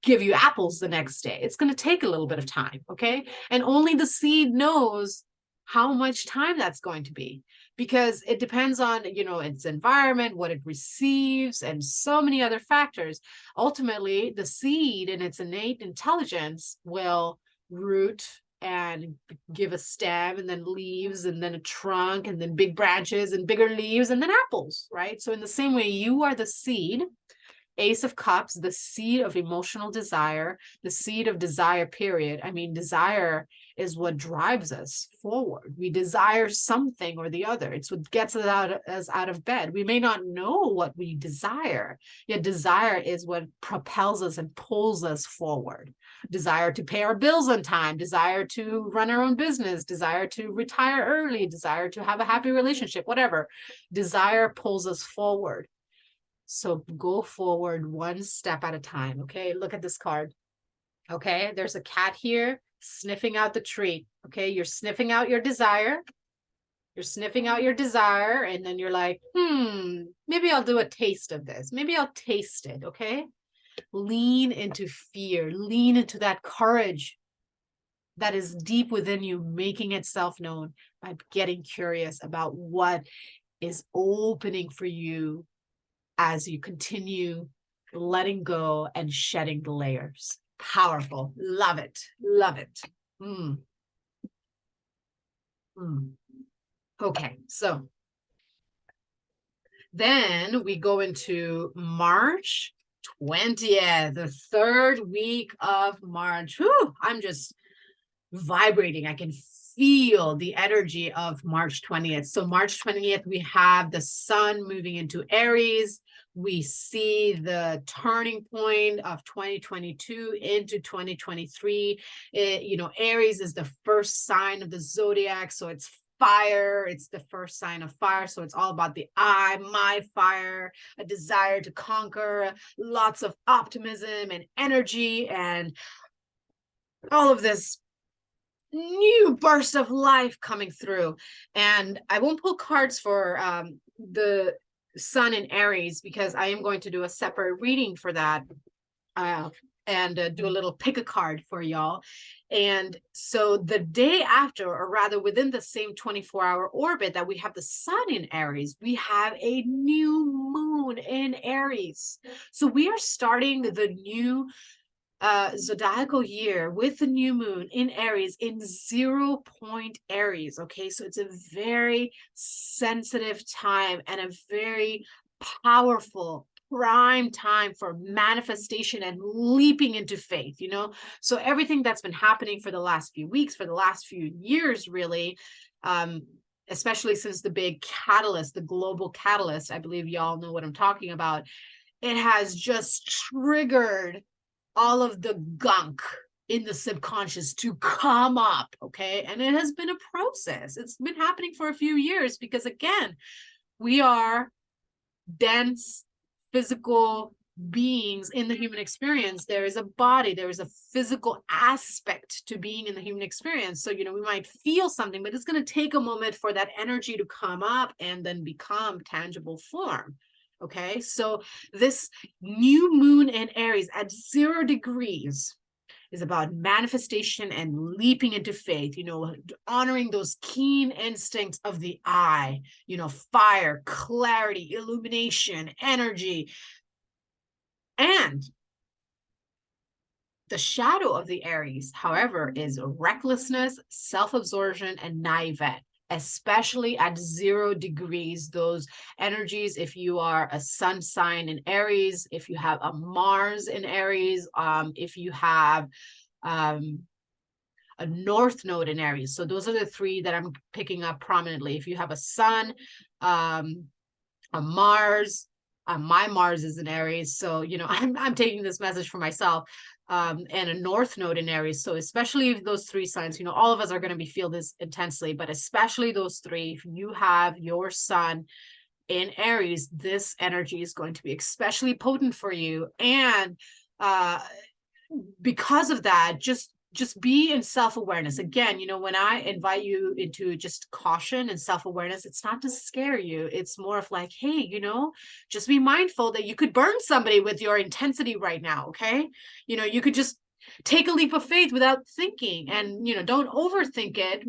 give you apples the next day. It's going to take a little bit of time. Okay, and only the seed knows how much time that's going to be, because it depends on, you know, its environment, what it receives, and so many other factors. Ultimately, the seed in its innate intelligence will root and give a stem, and then leaves, and then a trunk, and then big branches and bigger leaves, and then apples, right? So in the same way, you are the seed. Ace of Cups, the seed of emotional desire, the seed of desire, period. I mean, desire is what drives us forward. We desire something or the other. It's what gets us out of bed. We may not know what we desire, yet desire is what propels us and pulls us forward. Desire to pay our bills on time, desire to run our own business, desire to retire early, desire to have a happy relationship, whatever. Desire pulls us forward. So go forward one step at a time. Okay, look at this card. Okay, there's a cat here sniffing out the treat. Okay, you're sniffing out your desire. You're sniffing out your desire, and then you're like, maybe I'll do a taste of this. Maybe I'll taste it. Okay, lean into fear, lean into that courage that is deep within you, making itself known by getting curious about what is opening for you as you continue letting go and shedding the layers. Powerful. Love it. Love it. Okay, so then we go into March 20th, the third week of March. Whew, I'm just vibrating. I can feel the energy of March 20th. So March 20th, we have the sun moving into Aries. We see the turning point of 2022 into 2023. Aries is the first sign of the zodiac. So it's fire. It's the first sign of fire. So it's all about the my fire, a desire to conquer, lots of optimism and energy, and all of this new burst of life coming through. And I won't pull cards for the sun in Aries, because I am going to do a separate reading for that and do a little pick a card for y'all. And so the day after, or rather within the same 24-hour orbit that we have the sun in Aries, we have a new moon in Aries. So we are starting the new zodiacal year with the new moon in Aries in 0 point Aries. Okay, so it's a very sensitive time and a very powerful prime time for manifestation and leaping into faith, so everything that's been happening for the last few weeks, for the last few years, really, especially since the big catalyst, the global catalyst, I believe y'all know what I'm talking about, it has just triggered all of the gunk in the subconscious to come up, okay? And it has been a process. It's been happening for a few years because, again, we are dense, physical beings in the human experience, there is a body, there is a physical aspect to being in the human experience. So, we might feel something, but it's going to take a moment for that energy to come up and then become tangible form. Okay, so this new moon in Aries at 0 degrees is about manifestation and leaping into faith, honoring those keen instincts of the eye, fire, clarity, illumination, energy. And the shadow of the Aries, however, is recklessness, self-absorption, and naivete, especially at 0 degrees. Those energies, if you are a sun sign in Aries, if you have a Mars in Aries, if you have a North Node in Aries. So those are the 3 that I'm picking up prominently. If you have a sun, a Mars, my Mars is in Aries, so I'm taking this message for myself, and a North Node in Aries. So especially those 3 signs, all of us are going to feel this intensely, but especially those 3. If you have your sun in Aries, this energy is going to be especially potent for you, and because of that, just be in self-awareness. Again, when I invite you into just caution and self-awareness, it's not to scare you. It's more of like, hey, just be mindful that you could burn somebody with your intensity right now. Okay. You could just take a leap of faith without thinking, and, don't overthink it,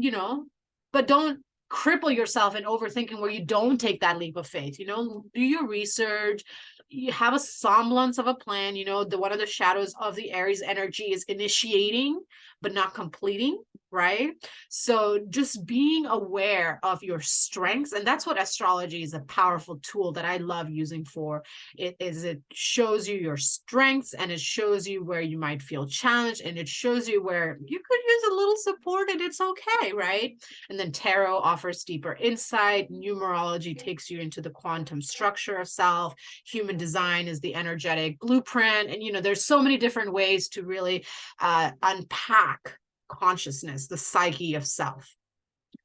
but don't cripple yourself in overthinking where you don't take that leap of faith. Do your research. You have a semblance of a plan. One of the shadows of the Aries energy is initiating but not completing, right? So just being aware of your strengths, and that's what astrology is, a powerful tool that I love using for it. It shows you your strengths, and it shows you where you might feel challenged, and it shows you where you could use a little support, and it's okay, right? And then tarot offers deeper insight. Numerology takes you into the quantum structure of self. Human design is the energetic blueprint, and there's so many different ways to really unpack consciousness, the psyche of self.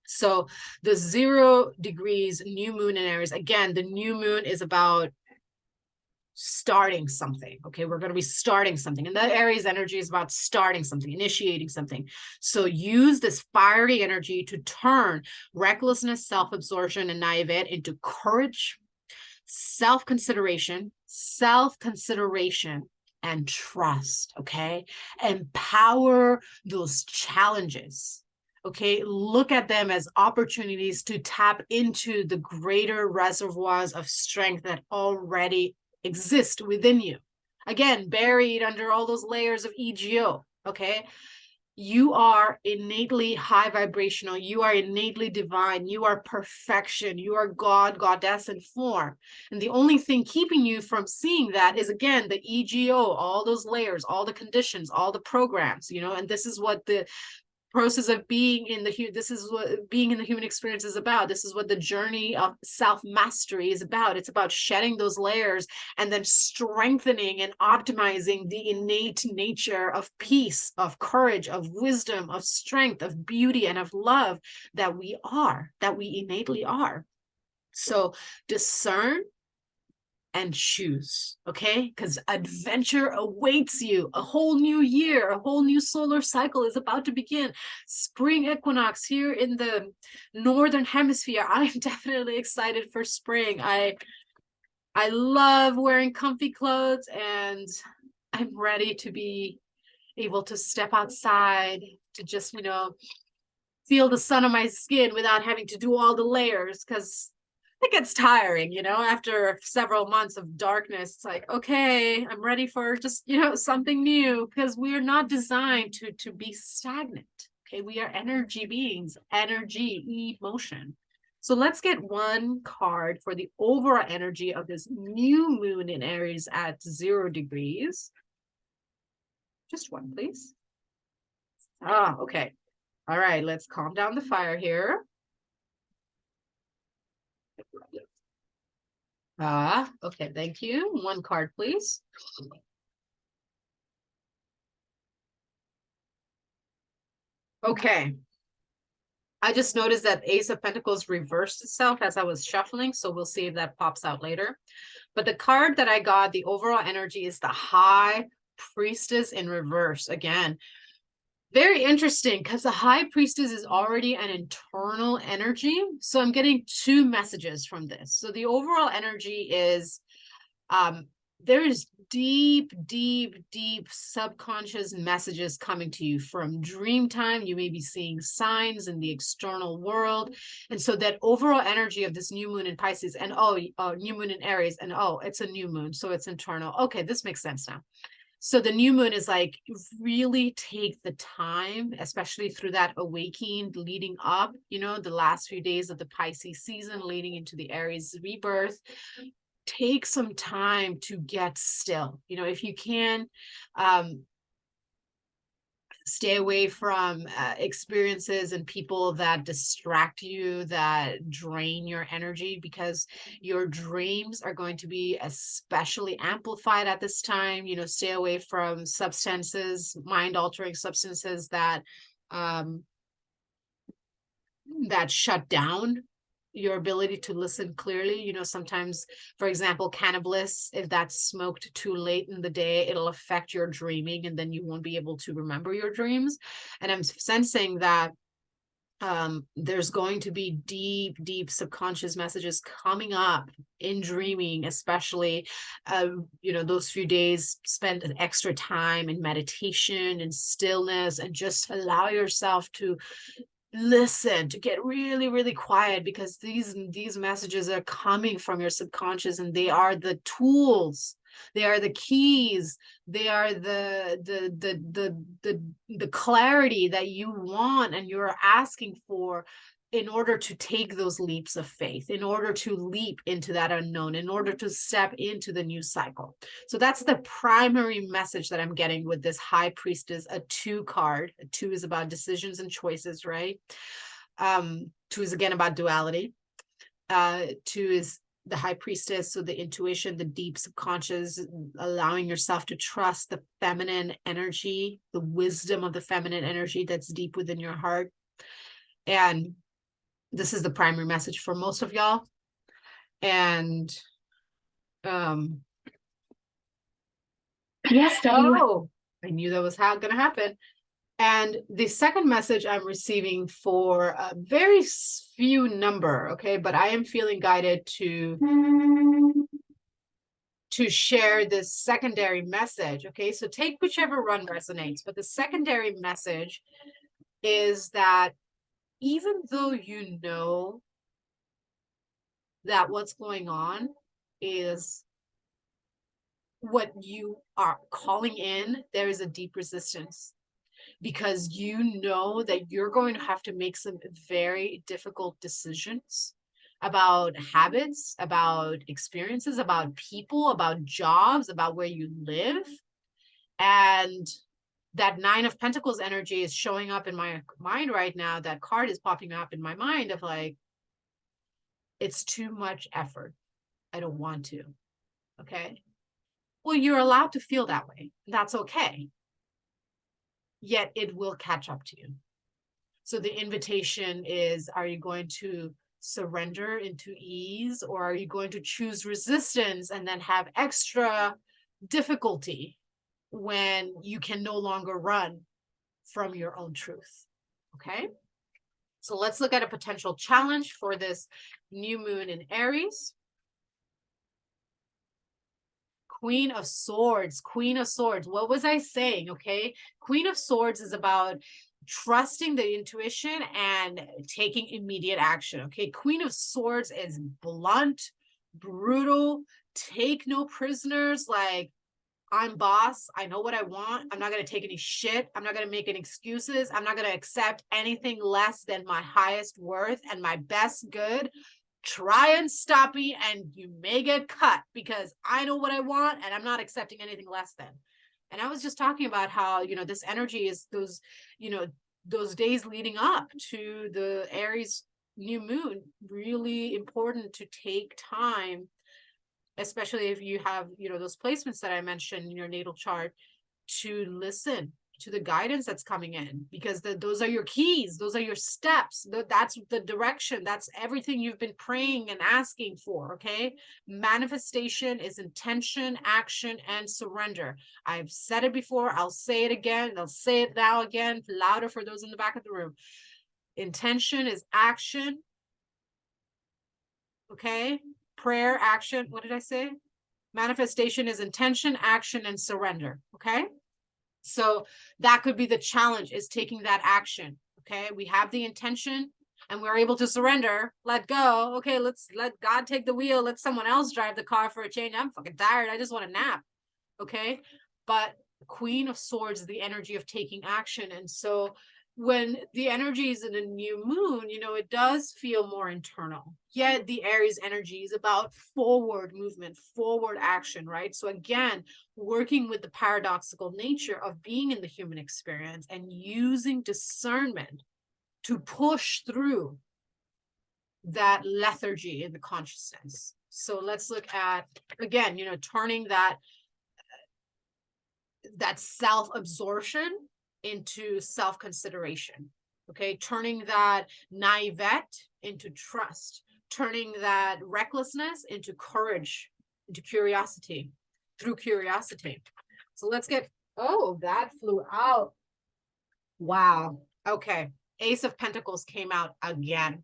So the 0 degrees new moon in Aries, again, the new moon is about starting something. Okay, we're going to be starting something, and the Aries energy is about starting something, initiating something. So use this fiery energy to turn recklessness, self-absorption, and naivete into courage, self-consideration, and trust. Okay, empower those challenges. Okay, look at them as opportunities to tap into the greater reservoirs of strength that already exist within you. Again, buried under all those layers of ego. Okay, you are innately high vibrational. You are innately divine. You are perfection. You are God, goddess, and form. And the only thing keeping you from seeing that is, again, the ego, all those layers, all the conditions, all the programs, and this is what the process of being in this is what being in the human experience is about. This is what the journey of self-mastery is about. It's about shedding those layers and then strengthening and optimizing the innate nature of peace, of courage, of wisdom, of strength, of beauty, and of love that we innately are. So discern and choose, okay? Because adventure awaits you. A whole new year, a whole new solar cycle is about to begin. Spring equinox here in the northern hemisphere. I'm definitely excited for spring. I love wearing comfy clothes, and I'm ready to be able to step outside to just, feel the sun on my skin without having to do all the layers, because it gets tiring, after several months of darkness. It's like, okay, I'm ready for just, something new, because we are not designed to be stagnant. Okay, we are energy beings, energy, emotion. So let's get one card for the overall energy of this new moon in Aries at 0 degrees. Just one, please. Okay. All right, let's calm down the fire here. Okay, thank you. One card, please. Okay. I just noticed that Ace of Pentacles reversed itself as I was shuffling, so we'll see if that pops out later. But the card that I got, the overall energy is the High Priestess in reverse. Again, very interesting, because the High Priestess is already an internal energy. So I'm getting two messages from this. So the overall energy is there is deep, deep, deep subconscious messages coming to you from dream time. You may be seeing signs in the external world. And so that overall energy of this new moon in Pisces and new moon in Aries, and it's a new moon, so it's internal. Okay, this makes sense now. So the new moon is like, really take the time, especially through that awakening leading up, the last few days of the Pisces season leading into the Aries rebirth. Take some time to get still. If you can, stay away from experiences and people that distract you, that drain your energy, because your dreams are going to be especially amplified at this time. Stay away from substances, mind-altering substances that shut down your ability to listen clearly. Sometimes, for example, cannabis, if that's smoked too late in the day, it'll affect your dreaming, and then you won't be able to remember your dreams. And I'm sensing that there's going to be deep, deep subconscious messages coming up in dreaming, especially, those few days spent an extra time in meditation and stillness, and just allow yourself to listen, to get really, really quiet, because these messages are coming from your subconscious, and they are the tools, they are the keys, they are the clarity that you want and you're asking for, in order to take those leaps of faith, in order to leap into that unknown, in order to step into the new cycle. So that's the primary message that I'm getting with this High Priestess, a 2 card. A 2 is about decisions and choices, right? 2 is again about duality. 2 is the High Priestess, so the intuition, the deep subconscious, allowing yourself to trust the feminine energy, the wisdom of the feminine energy that's deep within your heart. And this is the primary message for most of y'all. And yes, I knew that was gonna happen. And the second message I'm receiving for a very few number, okay, but I am feeling guided to share this secondary message, okay? So take whichever one resonates, but the secondary message is that even though you know that what's going on is what you are calling in, there is a deep resistance, because you know that you're going to have to make some very difficult decisions about habits, about experiences, about people, about jobs, about where you live. And that 9 of Pentacles energy is showing up in my mind right now. That card is popping up in my mind of like, it's too much effort. I don't want to. Okay. Well, you're allowed to feel that way. That's okay. Yet it will catch up to you. So the invitation is, are you going to surrender into ease, or are you going to choose resistance and then have extra difficulty when you can no longer run from your own truth? Okay. So let's look at a potential challenge for this new moon in Aries. Queen of Swords, Queen of Swords. What was I saying? Okay. Queen of Swords is about trusting the intuition and taking immediate action. Okay. Queen of Swords is blunt, brutal, take no prisoners. Like, I'm boss. I know what I want. I'm not going to take any shit. I'm not going to make any excuses. I'm not going to accept anything less than my highest worth and my best good. Try and stop me, and you may get cut, because I know what I want and I'm not accepting anything less than. And I was just talking about how, this energy is those days leading up to the Aries new moon, really important to take time, especially if you have, those placements that I mentioned in your natal chart, to listen, to the guidance that's coming in, because those are your keys. Those are your steps. That's the direction. That's everything you've been praying and asking for. Okay. Manifestation is intention, action, and surrender. I've said it before. I'll say it again. I'll say it now again, louder for those in the back of the room. Intention is action. Okay. Prayer, action. What did I say? Manifestation is intention, action, and surrender. Okay. So that could be the challenge, is taking that action. Okay. We have the intention and we're able to surrender, let go. Okay. Let's let God take the wheel. Let someone else drive the car for a change. I'm fucking tired. I just want a nap. Okay. But Queen of Swords is the energy of taking action. And so when the energy is in a new moon, you know, it does feel more internal. Yet the Aries energy is about forward movement, forward action, right? So again, working with the paradoxical nature of being in the human experience and using discernment to push through that lethargy in the consciousness. So let's look at, again, you know, turning that self-absorption into self-consideration. Okay, turning that naivete into trust, turning that recklessness into courage, into curiosity, through curiosity. So let's get, oh, that flew out. Wow. Okay. Ace of Pentacles came out again.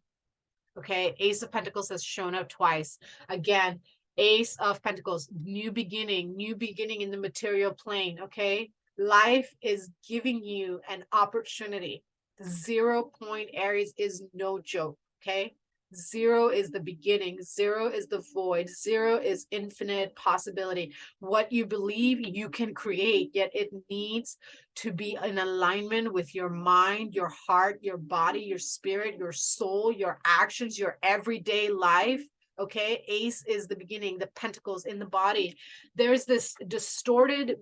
Okay. Ace of Pentacles has shown up twice. Again, Ace of Pentacles, new beginning in the material plane. Okay. Life is giving you an opportunity. 0 point Aries is no joke. Okay. 0 is the beginning. 0 is the void. 0 is infinite possibility. What you believe you can create, yet it needs to be in alignment with your mind, your heart, your body, your spirit, your soul, your actions, your everyday life. Okay. Ace is the beginning, the pentacles in the body. There's this distorted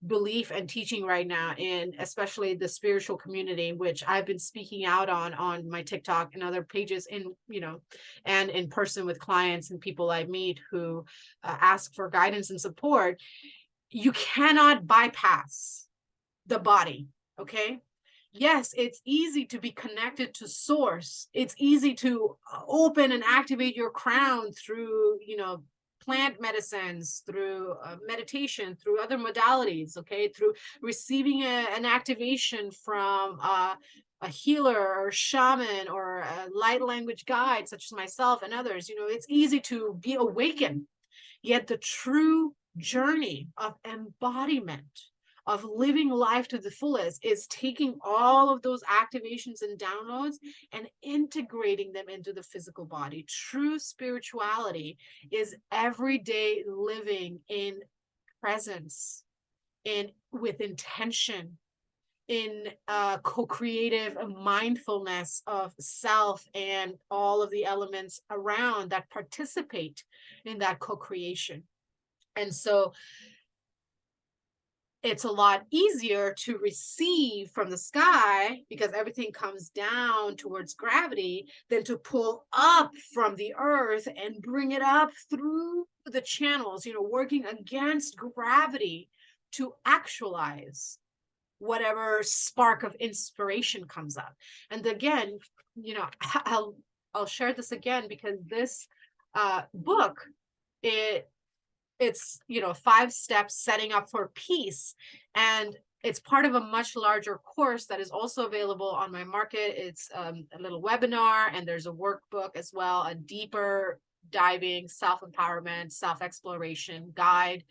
belief and teaching right now in especially the spiritual community, which I've been speaking out on my TikTok and other pages, in, you know, and in person with clients and people I meet who ask for guidance and support. You cannot bypass the body. Okay. Yes, it's easy to be connected to source. It's easy to open and activate your crown through, you know, plant medicines, through meditation, through other modalities, okay, through receiving an activation from a healer or shaman or a light language guide, such as myself and others. You know, it's easy to be awakened. Yet the true journey of embodiment, of living life to the fullest, is taking all of those activations and downloads and integrating them into the physical body. True spirituality is everyday living in presence, with intention, in co-creative mindfulness of self and all of the elements around that participate in that co-creation. And so it's a lot easier to receive from the sky, because everything comes down towards gravity, than to pull up from the earth and bring it up through the channels, you know, working against gravity to actualize whatever spark of inspiration comes up. And again, you know, I'll share this again, because this book, it's, you know, 5 steps setting up for peace, and it's part of a much larger course that is also available on my market. It's a little webinar, and there's a workbook as well, a deeper diving self-empowerment, self-exploration guide,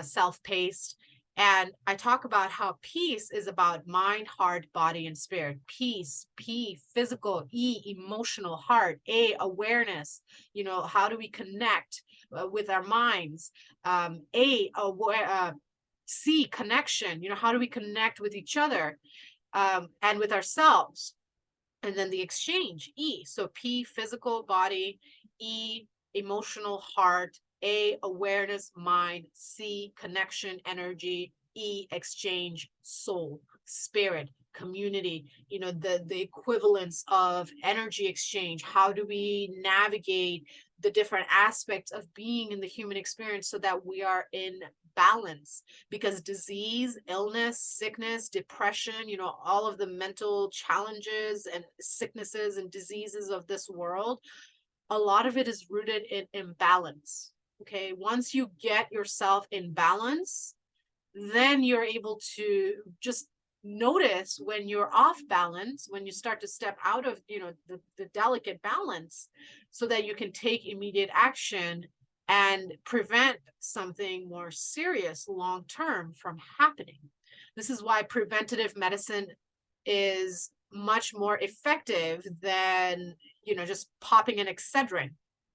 self-paced. And I talk about how peace is about mind, heart, body, and spirit. Peace, P, physical, E, emotional, heart, A, awareness. You know, how do we connect with our minds? A, C, connection. You know, how do we connect with each other and with ourselves? And then the exchange, E. So P, physical, body, E, emotional, heart, A, awareness, mind, C, connection, energy, E, exchange, soul, spirit, community. You know, the equivalence of energy exchange. How do we navigate the different aspects of being in the human experience so that we are in balance. Because disease, illness, sickness, depression, you know, all of the mental challenges and sicknesses and diseases of this world, a lot of it is rooted in imbalance. Okay, once you get yourself in balance, then you're able to just notice when you're off balance, when you start to step out of, you know, the delicate balance, so that you can take immediate action and prevent something more serious long term from happening. This is why preventative medicine is much more effective than, you know, just popping an Excedrin.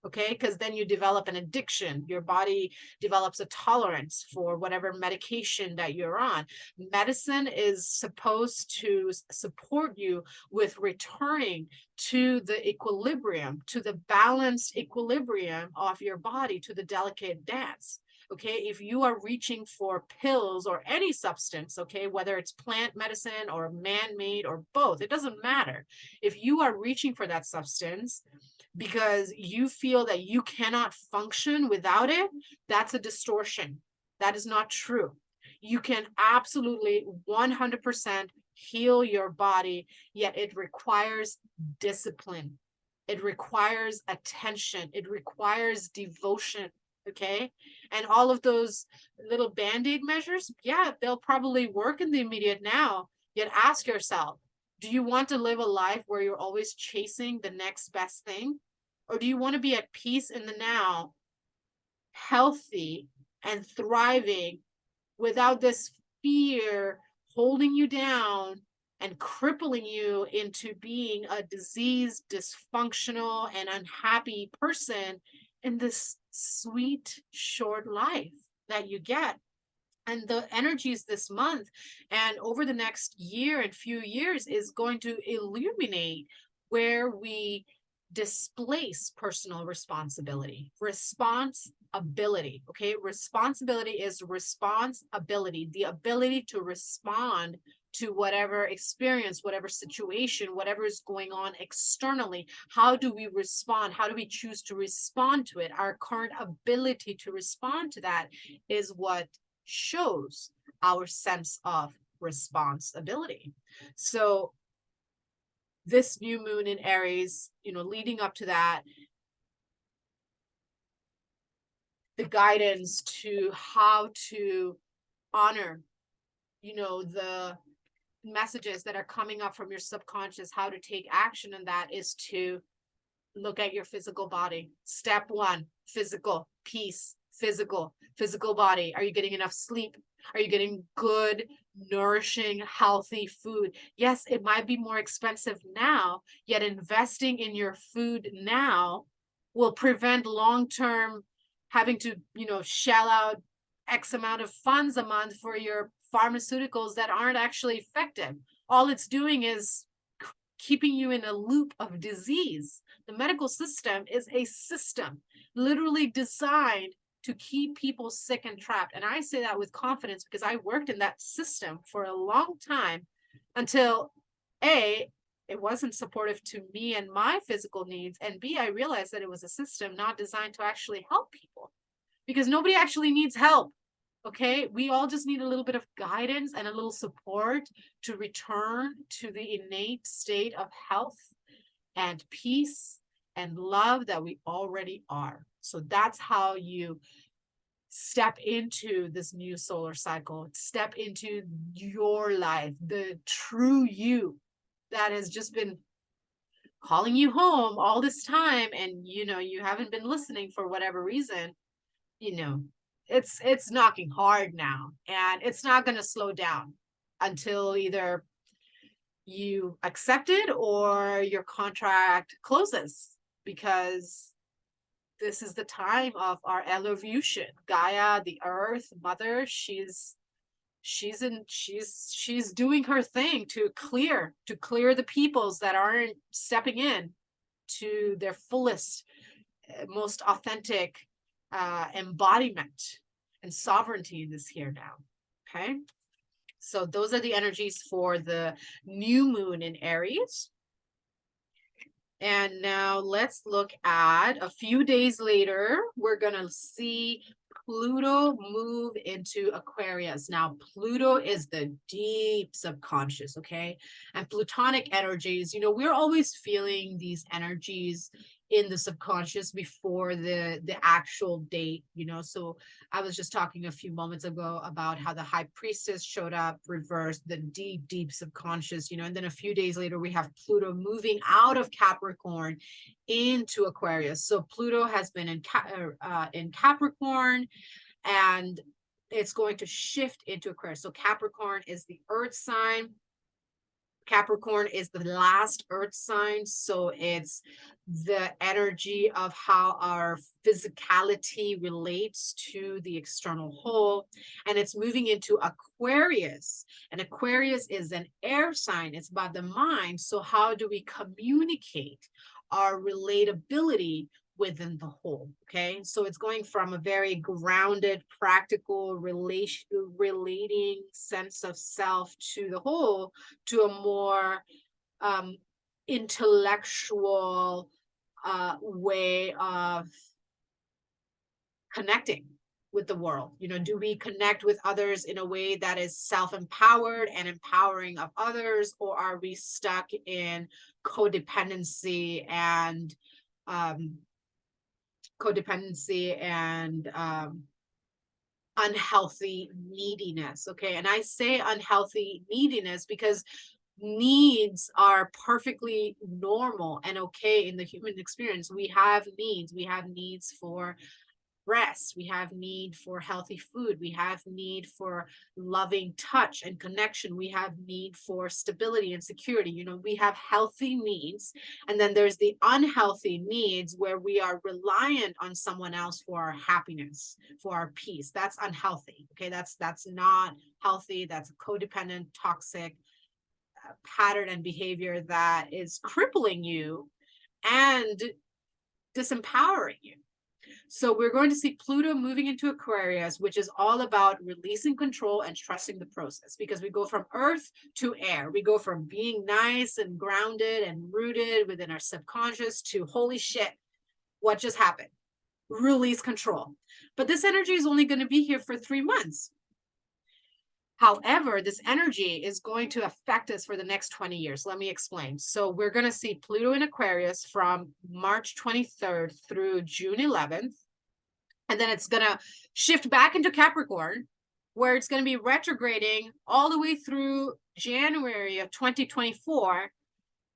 Okay, because then you develop an addiction. Your body develops a tolerance for whatever medication that you're on. Medicine is supposed to support you with returning to the equilibrium, to the balanced equilibrium of your body, to the delicate dance. Okay, if you are reaching for pills or any substance, okay, whether it's plant medicine or man-made or both, it doesn't matter. If you are reaching for that substance because you feel that you cannot function without it, that's a distortion. That is not true. You can absolutely 100% heal your body, yet it requires discipline. It requires attention. It requires devotion. Okay. And all of those little band-aid measures, yeah, they'll probably work in the immediate now. Yet ask yourself, do you want to live a life where you're always chasing the next best thing? Or do you want to be at peace in the now, healthy and thriving without this fear holding you down and crippling you into being a diseased, dysfunctional, and unhappy person in this sweet, short life that you get? And the energies this month and over the next year and few years is going to illuminate where we displace personal responsibility. Responsibility, okay? Responsibility is responsibility, the ability to respond to whatever experience, whatever situation, whatever is going on externally. How do we respond? How do we choose to respond to it? Our current ability to respond to that is what shows our sense of responsibility. So this new moon in Aries, you know, leading up to that, the guidance to how to honor, you know, the messages that are coming up from your subconscious, how to take action in that is to look at your physical body. Step one, physical, peace, physical body. Are you getting enough sleep? Are you getting good, nourishing, healthy food? Yes, it might be more expensive now, yet investing in your food now will prevent long-term having to, you know, shell out X amount of funds a month for your pharmaceuticals that aren't actually effective. All it's doing is keeping you in a loop of disease. The medical system is a system literally designed to keep people sick and trapped. And I say that with confidence because I worked in that system for a long time until A, it wasn't supportive to me and my physical needs, and B, I realized that it was a system not designed to actually help people, because nobody actually needs help. Okay, we all just need a little bit of guidance and a little support to return to the innate state of health and peace and love that we already are. So that's how you step into this new solar cycle, step into your life, the true you that has just been calling you home all this time, and you know you haven't been listening for whatever reason. You know, it's knocking hard now, and it's not going to slow down until either you accept it or your contract closes, because this is the time of our evolution. Gaia, the earth mother, she's doing her thing to clear the peoples that aren't stepping in to their fullest, most authentic embodiment and sovereignty in this here now. Okay, so those are the energies for the new moon in Aries. And now let's look at a few days later, we're going to see Pluto move into Aquarius. Now, Pluto is the deep subconscious, okay? And Plutonic energies, we're always feeling these energies in the subconscious before the actual date, So I was just talking a few moments ago about how the high priestess showed up, reversed the deep, deep subconscious, and then a few days later, we have Pluto moving out of Capricorn into Aquarius. So Pluto has been in Capricorn, and it's going to shift into Aquarius. So Capricorn is the earth sign. Capricorn is the last earth sign, so it's the energy of how our physicality relates to the external whole, and it's moving into Aquarius, and Aquarius is an air sign. It's about the mind. So how do we communicate our relatability within the whole? Okay, so it's going from a very grounded, practical relating sense of self to the whole, to a more intellectual way of connecting with the world. Do we connect with others in a way that is self-empowered and empowering of others, or are we stuck in codependency and unhealthy neediness? Okay, and I say unhealthy neediness because needs are perfectly normal and okay in the human experience. We have needs for rest, we have need for healthy food, we have need for loving touch and connection, we have need for stability and security. We have healthy needs, and then there's the unhealthy needs where we are reliant on someone else for our happiness, for our peace. That's unhealthy. Okay, that's not healthy. That's a codependent, toxic pattern and behavior that is crippling you and disempowering you. So we're going to see Pluto moving into Aquarius, which is all about releasing control and trusting the process, because we go from earth to air. We go from being nice and grounded and rooted within our subconscious to holy shit, what just happened? Release control. But this energy is only going to be here for 3 months. However, this energy is going to affect us for the next 20 years. Let me explain. So we're going to see Pluto in Aquarius from March 23rd through June 11th. And then it's going to shift back into Capricorn, where it's going to be retrograding all the way through January of 2024.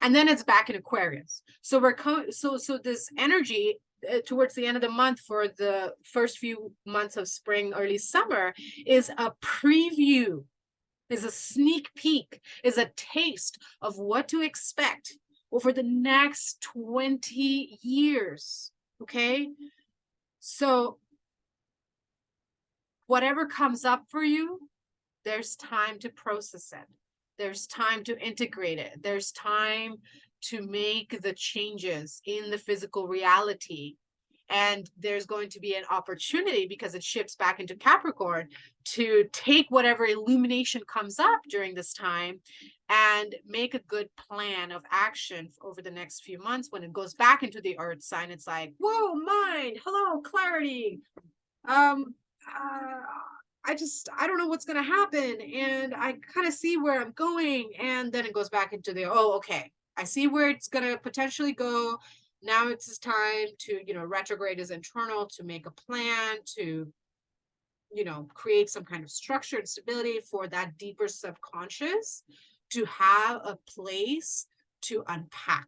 And then it's back in Aquarius. So so this energy towards the end of the month, for the first few months of spring, early summer, is a preview, is a sneak peek, is a taste of what to expect over the next 20 years. Okay, so whatever comes up for you, there's time to process it. There's time to integrate it. There's time to make the changes in the physical reality. And there's going to be an opportunity, because it shifts back into Capricorn, to take whatever illumination comes up during this time and make a good plan of action over the next few months. When it goes back into the earth sign, it's like, whoa, mind, hello, clarity. I don't know what's going to happen, and I kind of see where I'm going. And then it goes back into the, oh, okay, I see where it's going to potentially go. Now it's time to, retrograde is internal, to make a plan, to, create some kind of structure and stability for that deeper subconscious to have a place to unpack.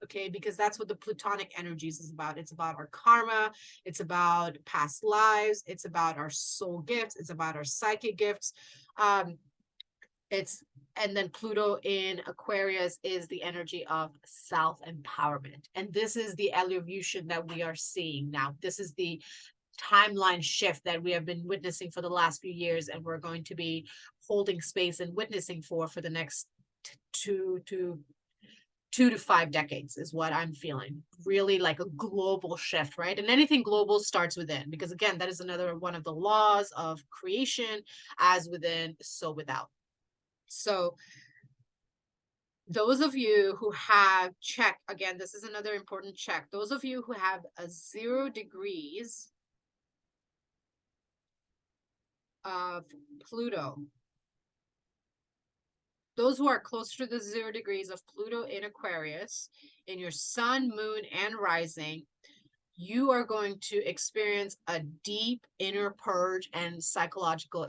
Okay, because that's what the Plutonic energies is about. It's about our karma, it's about past lives, it's about our soul gifts, it's about our psychic gifts. And then Pluto in Aquarius is the energy of self-empowerment. And this is the evolution that we are seeing now. This is the timeline shift that we have been witnessing for the last few years, and we're going to be holding space and witnessing for the next 2 to 5 decades is what I'm feeling. Really like a global shift, right? And anything global starts within, because again, that is another one of the laws of creation: as within, so without. So Those of you who have check, again, this is another important check. Those of you who have a 0 degrees of Pluto, those who are closer to the 0 degrees of Pluto in Aquarius, in your sun, moon, and rising, you are going to experience a deep inner purge and psychological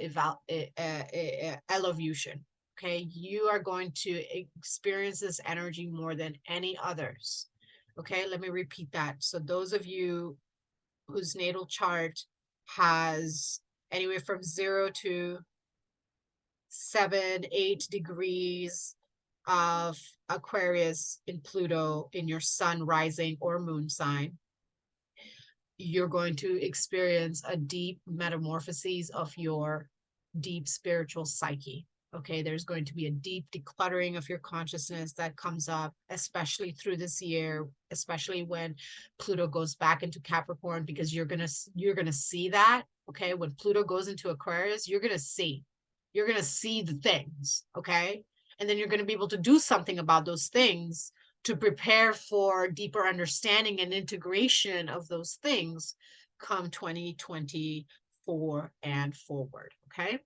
evolution. Okay, you are going to experience this energy more than any others. Okay, let me repeat that. So those of you whose natal chart has anywhere from 0 to 7, 8 degrees of Aquarius in Pluto in your sun, rising, or moon sign, you're going to experience a deep metamorphosis of your deep spiritual psyche. Okay, there's going to be a deep decluttering of your consciousness that comes up, especially through this year, especially when Pluto goes back into Capricorn, because you're gonna see that. Okay, when Pluto goes into Aquarius, you're gonna see the things. Okay, and then you're gonna be able to do something about those things to prepare for deeper understanding and integration of those things come 2024 and forward. Okay.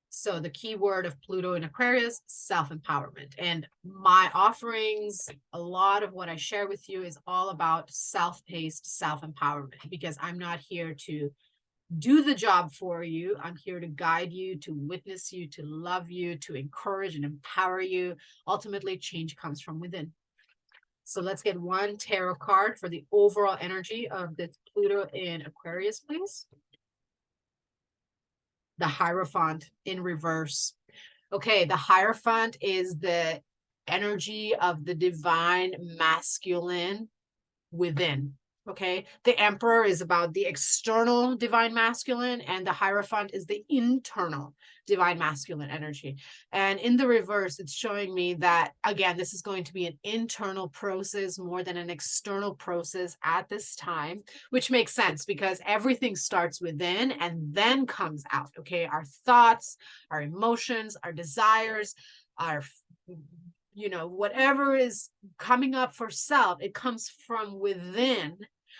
So the key word of Pluto in Aquarius, self-empowerment. And my offerings, a lot of what I share with you is all about self-paced self-empowerment, because I'm not here to do the job for you. I'm here to guide you, to witness you, to love you, to encourage and empower you. Ultimately, change comes from within. So let's get one tarot card for the overall energy of this Pluto in Aquarius, please. The Hierophant in reverse. Okay, the Hierophant is the energy of the divine masculine within. Okay, the Emperor is about the external divine masculine, and the Hierophant is the internal divine masculine energy. And in the reverse, it's showing me that, again, this is going to be an internal process more than an external process at this time, which makes sense because everything starts within and then comes out. Okay, our thoughts, our emotions, our desires, our whatever is coming up for self, it comes from within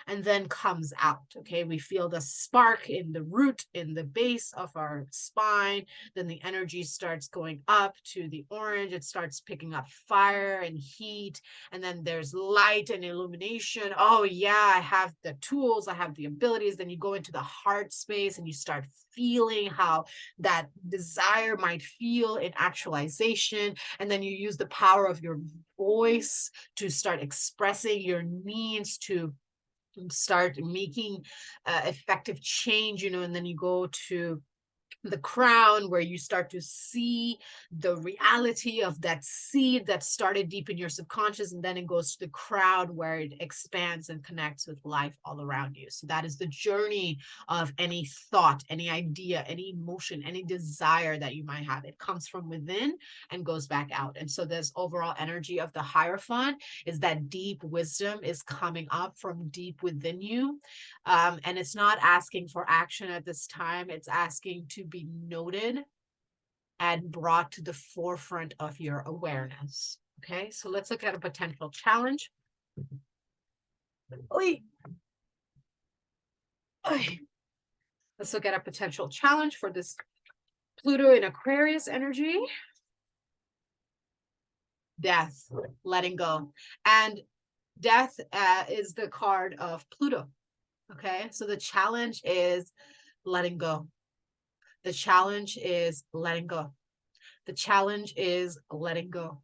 and then comes out. Okay, we feel the spark in the root, in the base of our spine. Then the energy starts going up to the orange. It starts picking up fire and heat. And then there's light and illumination. Oh, yeah, I have the tools, I have the abilities. Then you go into the heart space and you start feeling how that desire might feel in actualization. And then you use the power of your voice to start expressing your needs, to start making effective change, and then you go to the crown, where you start to see the reality of that seed that started deep in your subconscious, and then it goes to the crown where it expands and connects with life all around you. So that is the journey of any thought, any idea, any emotion, any desire that you might have. It comes from within and goes back out. And so this overall energy of the Hierophant is that deep wisdom is coming up from deep within you. And it's not asking for action at this time. It's asking to be noted and brought to the forefront of your awareness. Okay, so let's look at a potential challenge. Oy. Oy. Let's look at a potential challenge for this Pluto in Aquarius energy. Death, letting go. And death is the card of Pluto. Okay, so the challenge is letting go. The challenge is letting go. The challenge is letting go.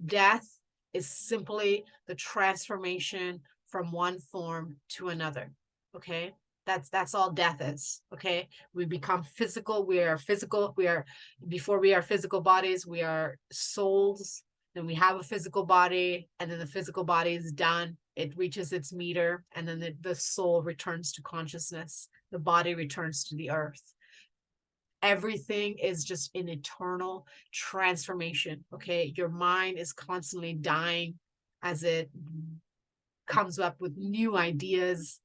Death is simply the transformation from one form to another. Okay, that's all death is. Okay, we become physical. We are physical. Before we are physical bodies, we are souls. Then we have a physical body, and then the physical body is done. It reaches its meter, and then the soul returns to consciousness. The body returns to the earth. Everything is just an eternal transformation. Okay, your mind is constantly dying as it comes up with new ideas.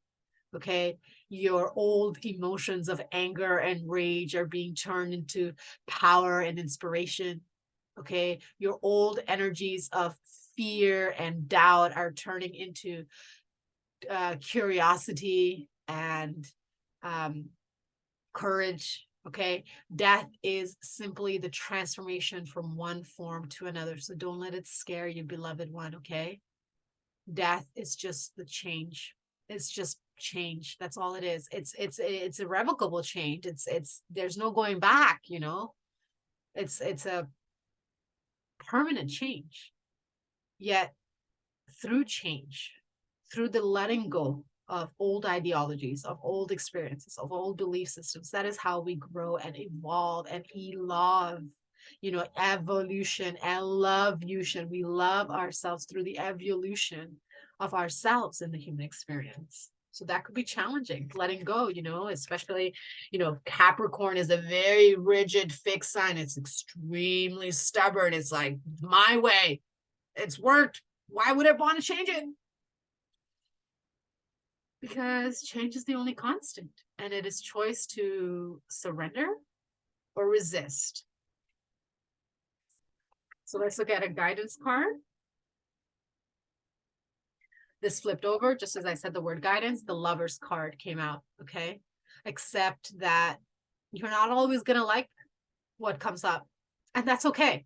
Okay, your old emotions of anger and rage are being turned into power and inspiration. Okay. Your old energies of fear and doubt are turning into curiosity and courage. Okay. Death is simply the transformation from one form to another. So don't let it scare you, beloved one. Okay. Death is just the change. It's just change. That's all it is. It's irrevocable change. It's there's no going back, you know. It's a permanent change. Yet through change, through the letting go of old ideologies, of old experiences, of old belief systems, that is how we grow and evolve and evolve. You know, evolution and love-ution. We love ourselves through the evolution of ourselves in the human experience. So that could be challenging, letting go, you know, especially, you know, Capricorn is a very rigid, fixed sign. It's extremely stubborn. It's like, my way. It's worked. Why would I want to change it? Because change is the only constant, and it is choice to surrender or resist. So let's look at a guidance card. This flipped over, just as I said the word guidance, the Lover's card came out, okay? Accept that you're not always going to like what comes up, and that's okay.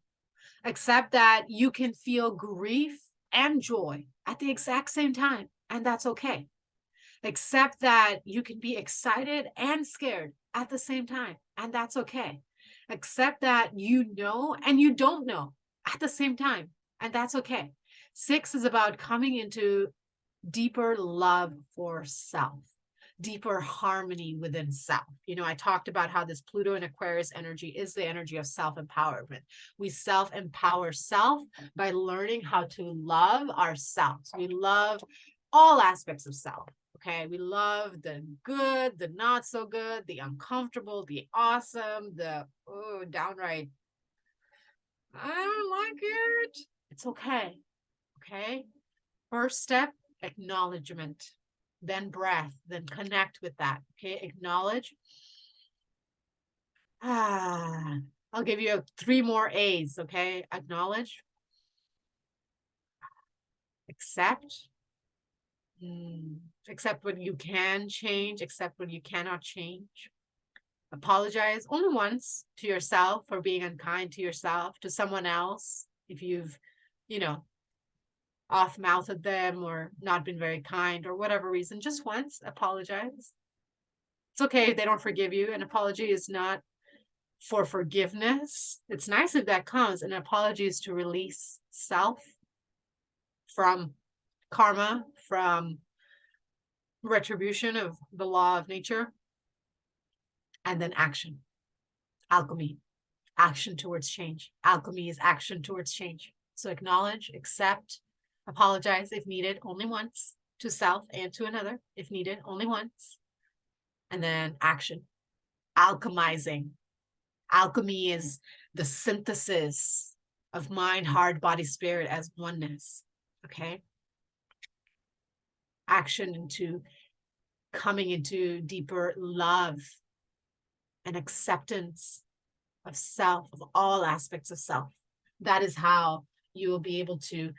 Accept that you can feel grief and joy at the exact same time, and that's okay. Accept that you can be excited and scared at the same time, and that's okay. Accept that you know and you don't know at the same time, and that's okay. 6 is about coming into deeper love for self, deeper harmony within self. You know, I talked about how this Pluto and Aquarius energy is the energy of self-empowerment. We self-empower self by learning how to love ourselves. We love all aspects of self. Okay, we love the good, the not so good, the uncomfortable, the awesome, the downright, I don't like it. It's okay. Okay. First step, acknowledgement, then breath, then connect with that. Okay, acknowledge. I'll give you 3 more A's. Okay, acknowledge, accept. Accept what you can change, accept what you cannot change. Apologize only once to yourself for being unkind to yourself, to someone else, if you've, you know, off-mouthed them or not been very kind or whatever reason. Just once, apologize. It's okay if they don't forgive you. An apology is not for forgiveness. It's nice if that comes. An apology is to release self from karma, from retribution of the law of nature, and then action. Alchemy, action towards change. Alchemy is action towards change. So acknowledge, accept, apologize if needed, only once, to self and to another, if needed, only once. And then action, alchemizing. Alchemy is the synthesis of mind, heart, body, spirit as oneness. Okay. Action into coming into deeper love and acceptance of self, of all aspects of self. That is how you will be able to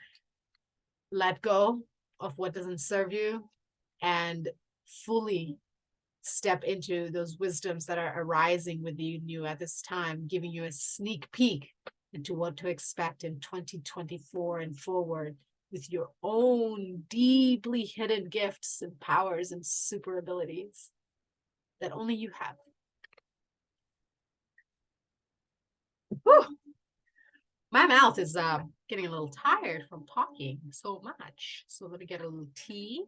let go of what doesn't serve you and fully step into those wisdoms that are arising within you at this time, giving you a sneak peek into what to expect in 2024 and forward with your own deeply hidden gifts and powers and super abilities that only you have. Whew. My mouth is getting a little tired from talking so much. So let me get a little tea.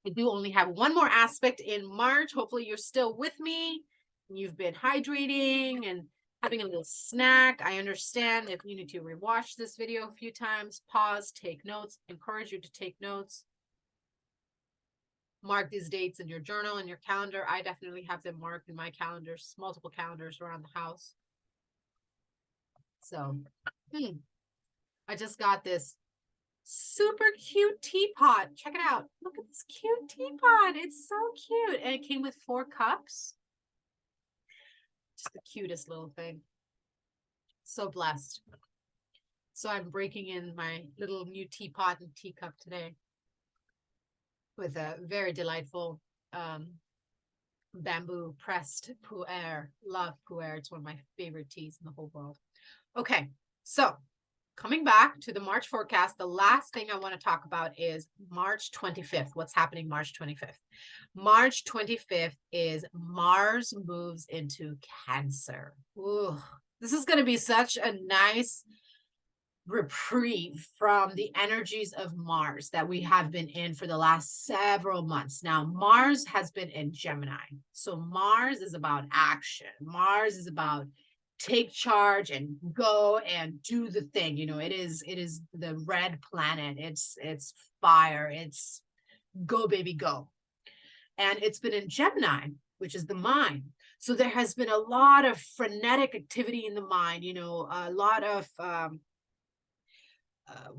I do only have one more aspect in March. Hopefully you're still with me. You've been hydrating and having a little snack. I understand if you need to rewatch this video a few times, pause, take notes. Encourage you to take notes. Mark these dates in your journal and your calendar. I definitely have them marked in my calendars, multiple calendars around the house. So, I just got this super cute teapot. Check it out. Look at this cute teapot. It's so cute. And it came with 4 cups. Just the cutest little thing. So blessed. So I'm breaking in my little new teapot and teacup today with a very delightful bamboo pressed pu'er. Love pu'er. It's one of my favorite teas in the whole world. Okay, so coming back to the March forecast, the last thing I want to talk about is March 25th. What's happening March 25th? March 25th is Mars moves into Cancer. Ooh, this is going to be such a nice reprieve from the energies of Mars that we have been in for the last several months. Now, Mars has been in Gemini. So Mars is about action. Mars is about take charge and go and do the thing. You know, it is the red planet. It's fire. It's go baby go. And it's been in Gemini, which is the mind. So there has been a lot of frenetic activity in the mind, you know, a lot of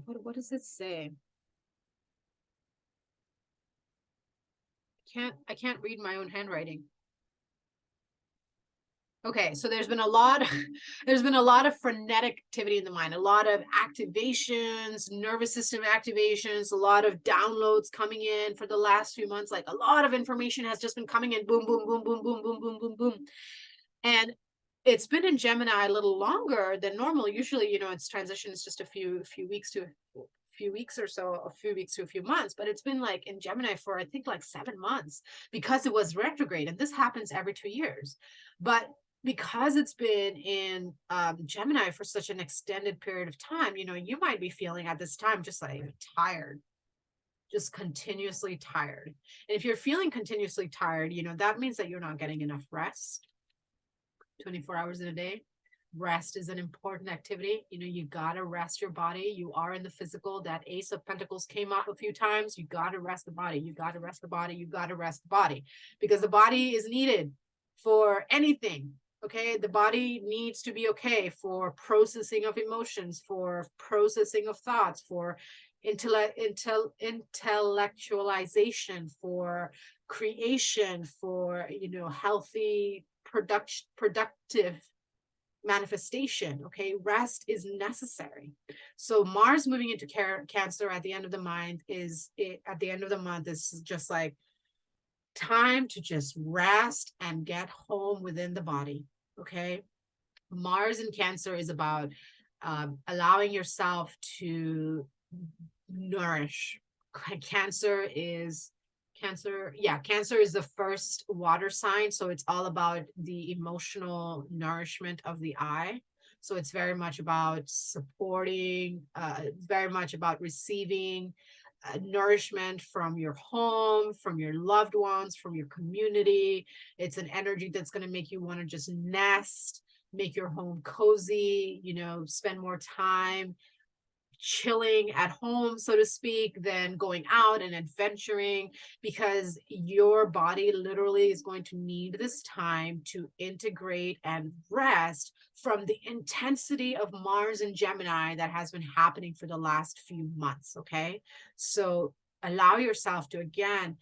what does it say? I can't read my own handwriting. Okay, so there's been a lot of frenetic activity in the mind, a lot of activations, nervous system activations, a lot of downloads coming in for the last few months. Like a lot of information has just been coming in, boom, boom, boom, boom, boom, boom, boom, boom, boom. And it's been in Gemini a little longer than normal. Usually, you know, its transition is just a few weeks to a few months, but it's been like in Gemini for I think like 7 months because it was retrograde, and this happens every 2 years. But because it's been in Gemini for such an extended period of time, you know, you might be feeling at this time just like tired, just continuously tired. And if you're feeling continuously tired, you know, that means that you're not getting enough rest 24 hours in a day. Rest is an important activity. You know, you got to rest your body. You are in the physical. That Ace of Pentacles came up a few times. You got to rest the body. You got to rest the body. You got to rest the body, because the body is needed for anything. Okay. The body needs to be okay for processing of emotions, for processing of thoughts, for intellectualization, for creation, for, you know, healthy productive manifestation. Okay, rest is necessary. So Mars moving into Cancer at the end of the month is just like time to just rest and get home within the body. Okay, Mars in Cancer is about allowing yourself to nourish. Cancer is the first water sign, so it's all about the emotional nourishment of the eye. So it's very much about supporting, very much about receiving nourishment from your home, from your loved ones, from your community. It's an energy that's going to make you want to just nest, make your home cozy, you know, spend more time chilling at home, so to speak, than going out and adventuring, because your body literally is going to need this time to integrate and rest from the intensity of Mars and Gemini that has been happening for the last few months. Okay, so allow yourself to again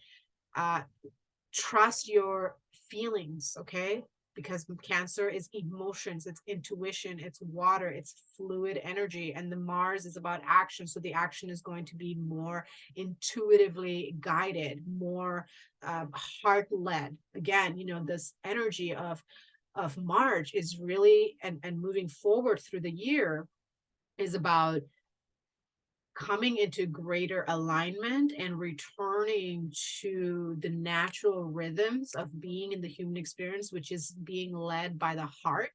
trust your feelings. Okay, because Cancer is emotions, it's intuition, it's water, it's fluid energy, and the Mars is about action. So the action is going to be more intuitively guided, more heart-led. Again, you know, this energy of Mars is really, and moving forward through the year, is about coming into greater alignment and returning to the natural rhythms of being in the human experience, which is being led by the heart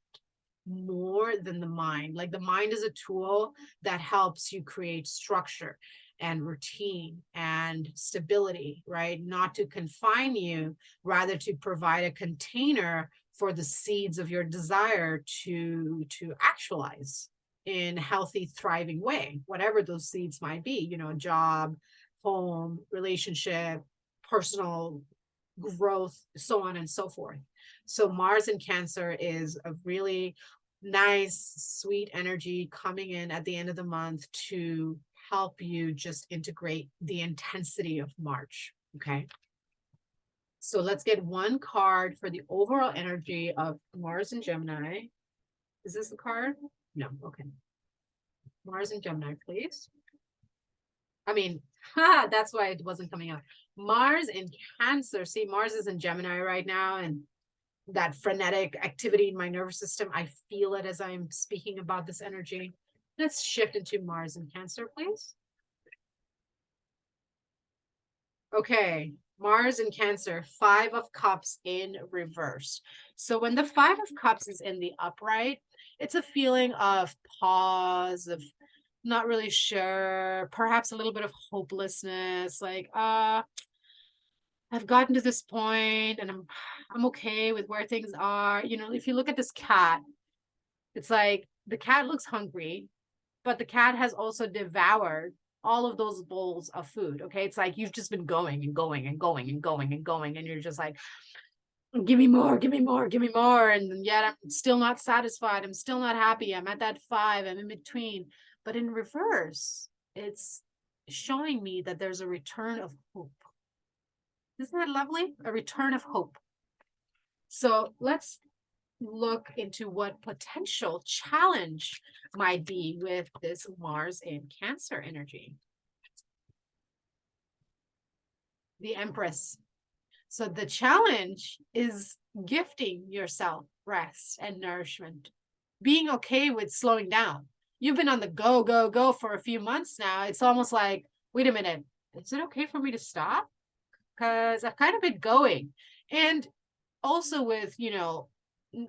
more than the mind. Like the mind is a tool that helps you create structure and routine and stability, right? Not to confine you, rather to provide a container for the seeds of your desire to actualize in healthy, thriving way, whatever those seeds might be, you know, job, home, relationship, personal growth, so on and so forth. So Mars in Cancer is a really nice, sweet energy coming in at the end of the month to help you just integrate the intensity of March. Okay. So let's get one card for the overall energy of Mars and Gemini. Is this the card? No. Okay. Mars in Gemini, please. I mean, that's why it wasn't coming up. Mars in Cancer. See, Mars is in Gemini right now, and that frenetic activity in my nervous system, I feel it as I'm speaking about this energy. Let's shift into Mars in Cancer, please. Okay, Mars in Cancer, 5 of Cups in reverse. So when the 5 of Cups is in the upright, it's a feeling of pause, of not really sure, perhaps a little bit of hopelessness, like, I've gotten to this point and I'm okay with where things are. You know, if you look at this cat, it's like the cat looks hungry, but the cat has also devoured all of those bowls of food. Okay. It's like you've just been going and going and going and going and going, and you're just like, give me more, give me more, give me more. And yet I'm still not satisfied. I'm still not happy. I'm at that 5, I'm in between. But in reverse, it's showing me that there's a return of hope. Isn't that lovely? A return of hope. So let's look into what potential challenge might be with this Mars in Cancer energy. The Empress. So the challenge is gifting yourself rest and nourishment, being okay with slowing down. You've been on the go, go, go for a few months now. It's almost like, wait a minute, is it okay for me to stop? Because I've kind of been going. And also with, you know,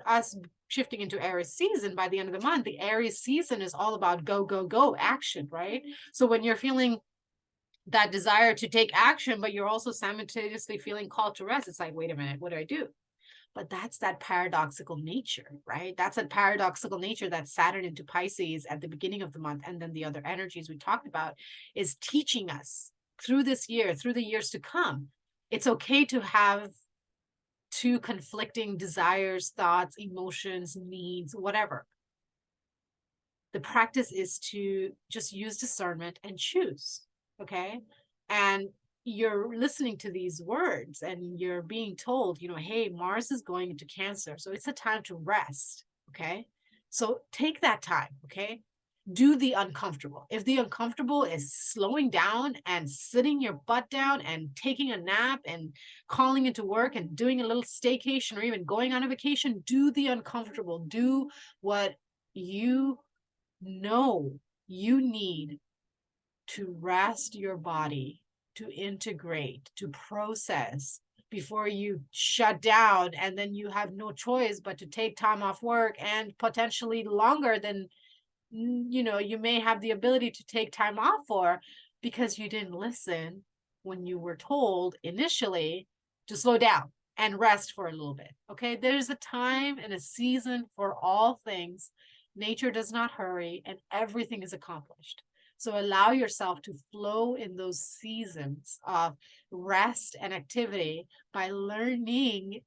us shifting into Aries season by the end of the month, the Aries season is all about go, go, go action, right? So when you're feeling that desire to take action, but you're also simultaneously feeling called to rest, it's like, wait a minute, what do I do? But that's that paradoxical nature, right? That's that paradoxical nature that Saturn into Pisces at the beginning of the month, and then the other energies we talked about, is teaching us through this year, through the years to come. It's okay to have two conflicting desires, thoughts, emotions, needs, whatever. The practice is to just use discernment and choose, okay? And you're listening to these words and you're being told, you know, hey, Mars is going into Cancer, so it's a time to rest, okay? So take that time, okay? Do the uncomfortable. If the uncomfortable is slowing down and sitting your butt down and taking a nap and calling into work and doing a little staycation or even going on a vacation, do the uncomfortable. Do what you know you need to rest your body, to integrate, to process before you shut down, and then you have no choice but to take time off work, and potentially longer than you know you may have the ability to take time off for, because you didn't listen when you were told initially to slow down and rest for a little bit. Okay, there's a time and a season for all things. Nature does not hurry and everything is accomplished. So allow yourself to flow in those seasons of rest and activity by learning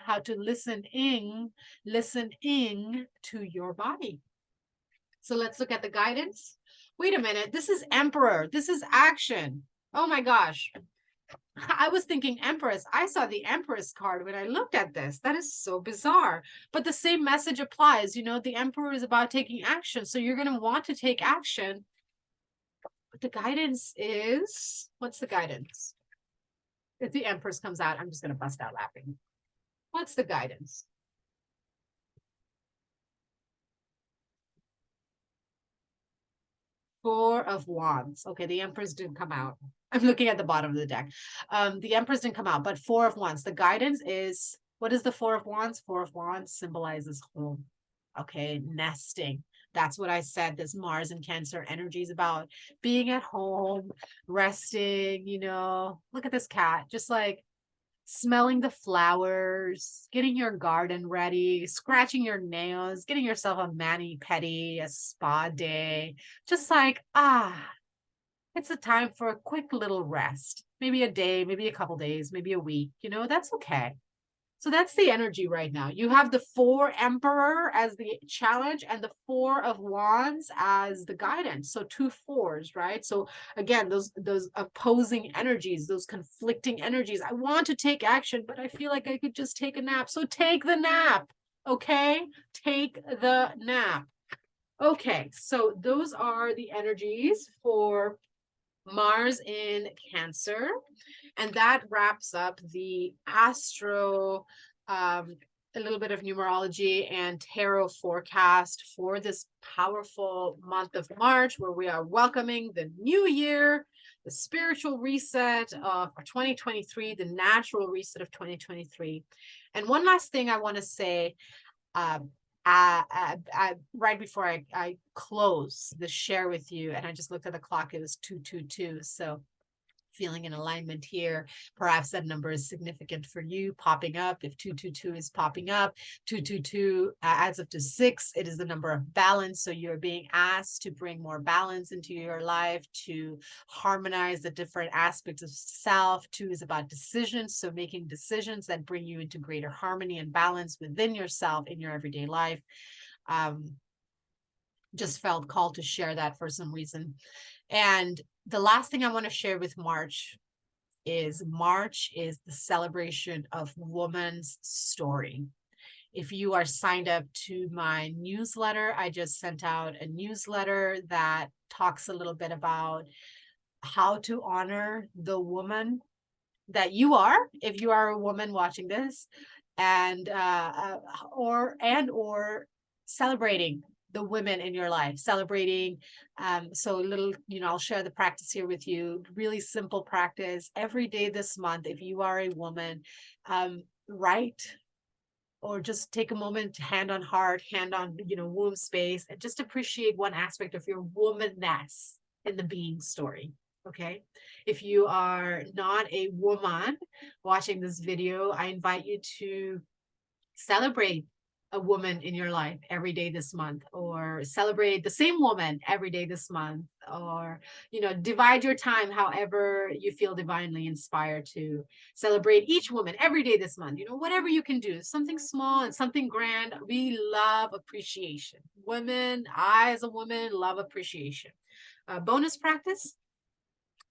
how to listening to your body. So let's look at the guidance. Wait a minute, this is Emperor. This is action. Oh my gosh. I was thinking Empress. I saw the Empress card when I looked at this. That is so bizarre. But the same message applies. You know, the Emperor is about taking action. So you're going to want to take action. But the guidance is, what's the guidance? If the Empress comes out, I'm just going to bust out laughing. What's the guidance? Four of Wands. Okay, the Empress didn't come out. I'm looking at the bottom of the deck. The Empress didn't come out, but Four of Wands. The guidance is, what is the Four of Wands? Four of Wands symbolizes home. Okay, nesting. That's what I said. This Mars and Cancer energy is about being at home, resting, you know. Look at this cat, just like smelling the flowers, getting your garden ready, scratching your nails, getting yourself a mani-pedi, a spa day. Just like, it's a time for a quick little rest. Maybe a day, maybe a couple days, maybe a week, you know, that's okay. So that's the energy right now. You have the 4 Emperor as the challenge and the 4 of Wands as the guidance. So 2 fours, right? So again, those opposing energies, those conflicting energies. I want to take action, but I feel like I could just take a nap. So take the nap, okay? Take the nap. Okay, so those are the energies for Mars in Cancer. And that wraps up the astro, a little bit of numerology and tarot forecast for this powerful month of March, where we are welcoming the new year, the spiritual reset of 2023, the natural reset of 2023. And one last thing I want to say, um, right before I close the share with you, and I just looked at the clock, it was 2:22. So feeling in alignment here. Perhaps that number is significant for you, popping up. If 222 is popping up, 222 adds up to 6. It is the number of balance. So you're being asked to bring more balance into your life, to harmonize the different aspects of self. 2 is about decisions. So making decisions that bring you into greater harmony and balance within yourself in your everyday life. Just felt called to share that for some reason. And the last thing I want to share with March is the celebration of woman's story. If you are signed up to my newsletter, I just sent out a newsletter that talks a little bit about how to honor the woman that you are, if you are a woman watching this, and or celebrating the women in your life, celebrating. So a little, I'll share the practice here with you. Really simple practice every day this month. If you are a woman, write or just take a moment, hand on heart, hand on, womb space, and just appreciate one aspect of your womanness in the being story. Okay. If you are not a woman watching this video, I invite you to celebrate a woman in your life every day this month, or celebrate the same woman every day this month, or divide your time however you feel divinely inspired to celebrate each woman every day this month. Whatever you can do, something small and something grand. We love appreciation. Women, I as a woman love appreciation. Bonus practice: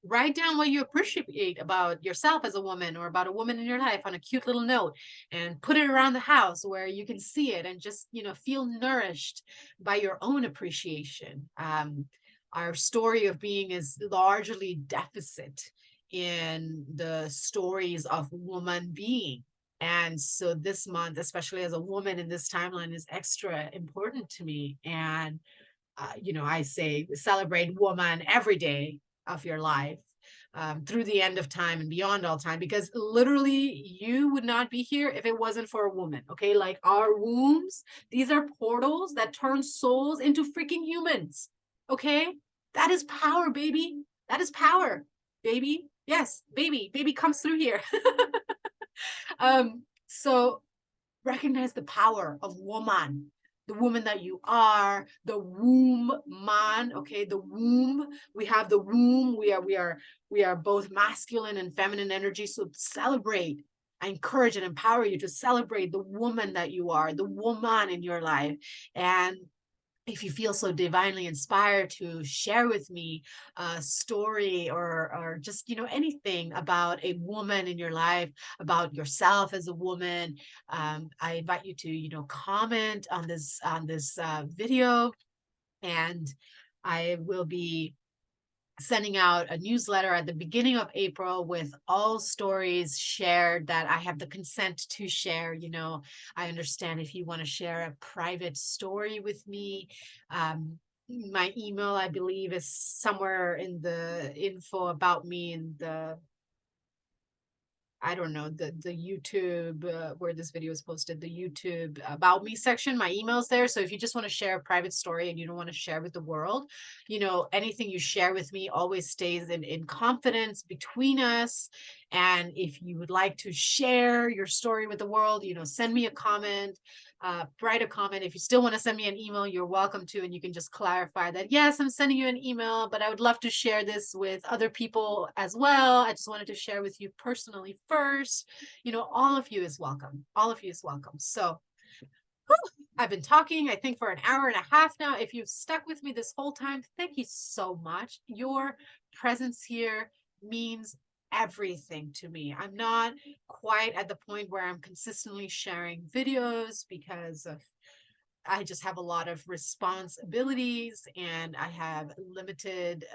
write down what you appreciate about yourself as a woman, or about a woman in your life, on a cute little note, and put it around the house where you can see it, and just feel nourished by your own appreciation. Our story of being is largely deficit in the stories of woman being. And so this month, especially as a woman in this timeline, is extra important to me. And I say celebrate woman every day of your life, through the end of time and beyond all time, because literally you would not be here if it wasn't for a woman. Okay, like our wombs, these are portals that turn souls into freaking humans. Okay, that is power, baby. That is power, baby. Yes, baby comes through here. So recognize the power of woman, the woman that you are, the womb man. Okay, the womb. We have the womb. We are both masculine and feminine energy. So celebrate. I encourage and empower you to celebrate the woman that you are, the woman in your life. And if you feel so divinely inspired to share with me a story, or just anything about a woman in your life, about yourself as a woman, I invite you to comment on this video, and I will be sending out a newsletter at the beginning of April with all stories shared that I have the consent to share. I understand if you want to share a private story with me. My email, I believe, is somewhere in the info about me in the, I don't know, the YouTube, where this video is posted, the YouTube about me section. My email's there. So if you just want to share a private story and you don't want to share with the world, anything you share with me always stays in confidence between us. And if you would like to share your story with the world, send me a comment, write a comment. If you still want to send me an email, you're welcome to, and you can just clarify that, yes, I'm sending you an email, but I would love to share this with other people as well. I just wanted to share with you personally first. All of you is welcome. All of you is welcome. So I've been talking, I think, for an hour and a half now. If you've stuck with me this whole time, thank you so much. Your presence here means everything to me. I'm not quite at the point where I'm consistently sharing videos because of I just have a lot of responsibilities and I have limited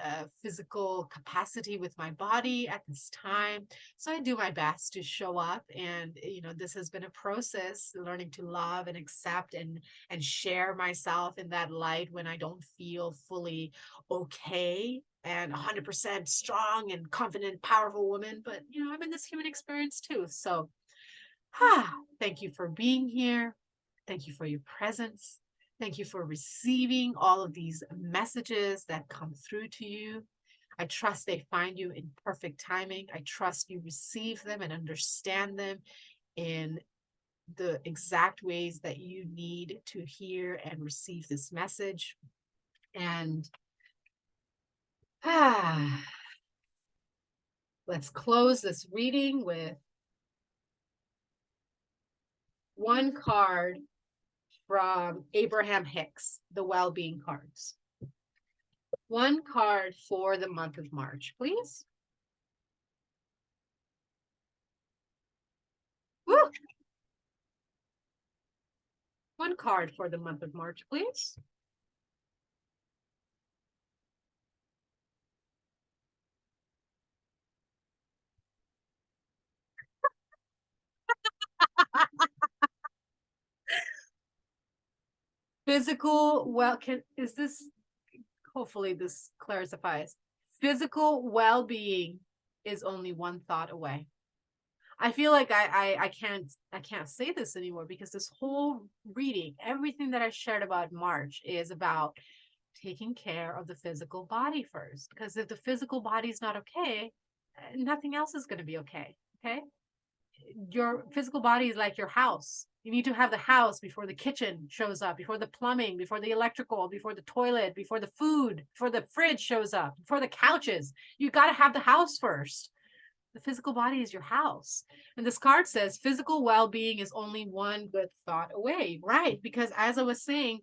physical capacity with my body at this time. So I do my best to show up. And, this has been a process, learning to love and accept and share myself in that light when I don't feel fully okay and 100% strong and confident, powerful woman. But, I'm in this human experience too. So, thank you for being here. Thank you for your presence. Thank you for receiving all of these messages that come through to you. I trust they find you in perfect timing. I trust you receive them and understand them in the exact ways that you need to hear and receive this message. And let's close this reading with one card from Abraham Hicks, the well-being cards. One card for the month of March, please. Woo! One card for the month of March, please. Physical, hopefully this clarifies. Physical well-being is only one thought away. I feel like I can't say this anymore because this whole reading, everything that I shared about March is about taking care of the physical body first. Because if the physical body is not okay, nothing else is going to be okay. Okay. Your physical body is like your house. You need to have the house before the kitchen shows up, before the plumbing, before the electrical, before the toilet, before the food, before the fridge shows up, before the couches. You got to have the house first. The physical body is your house. And this card says physical well-being is only one good thought away, right? Because as I was saying,